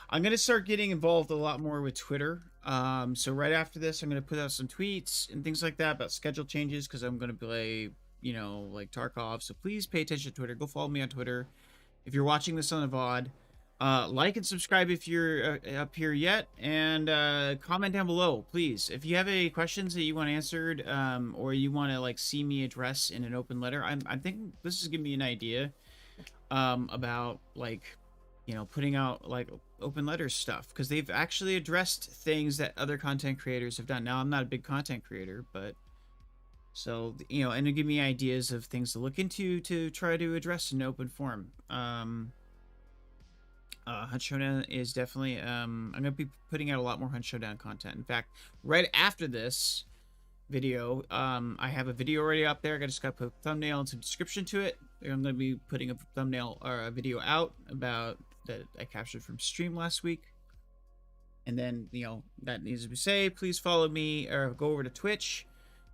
I'm gonna start getting involved a lot more with Twitter. So right after this, I'm gonna put out some tweets and things like that about schedule changes, because I'm gonna play, you know, like Tarkov. So please pay attention to Twitter. Go follow me on Twitter. If you're watching this on the VOD, like and subscribe if you're up here yet, and comment down below, please. If you have any questions that you want answered, or you want to like see me address in an open letter, I'm thinking this is giving me an idea about, like, you know, putting out like open letters stuff, because they've actually addressed things that other content creators have done. Now, I'm not a big content creator, but so, you know, and it'll give me ideas of things to look into to try to address in open form. Hunt Showdown is definitely, I'm going to be putting out a lot more Hunt Showdown content. In fact, right after this video, I have a video already up there. I just got to put a thumbnail and some description to it. I'm going to be putting a thumbnail or a video out about that I captured from stream last week. And then, you know, that needs to be said. Please follow me, or go over to Twitch,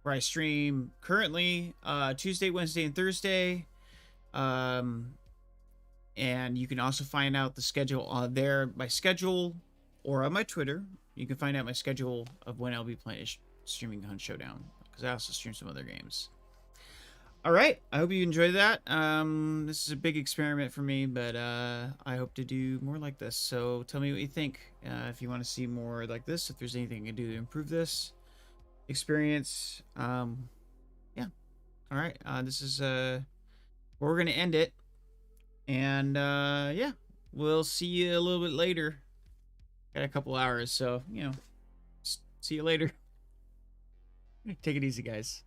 where I stream currently Tuesday, Wednesday, and Thursday. And you can also find out the schedule on there, my schedule, or on my Twitter. You can find out my schedule of when I'll be streaming Hunt Showdown, because I also stream some other games. All right, I hope you enjoyed that. This is a big experiment for me, but I hope to do more like this. So tell me what you think. If you want to see more like this, if there's anything you can do to improve this experience. Yeah. All right, this is where we're going to end it. And yeah, we'll see you a little bit later. Got a couple hours, so, you know, see you later. Take it easy, guys.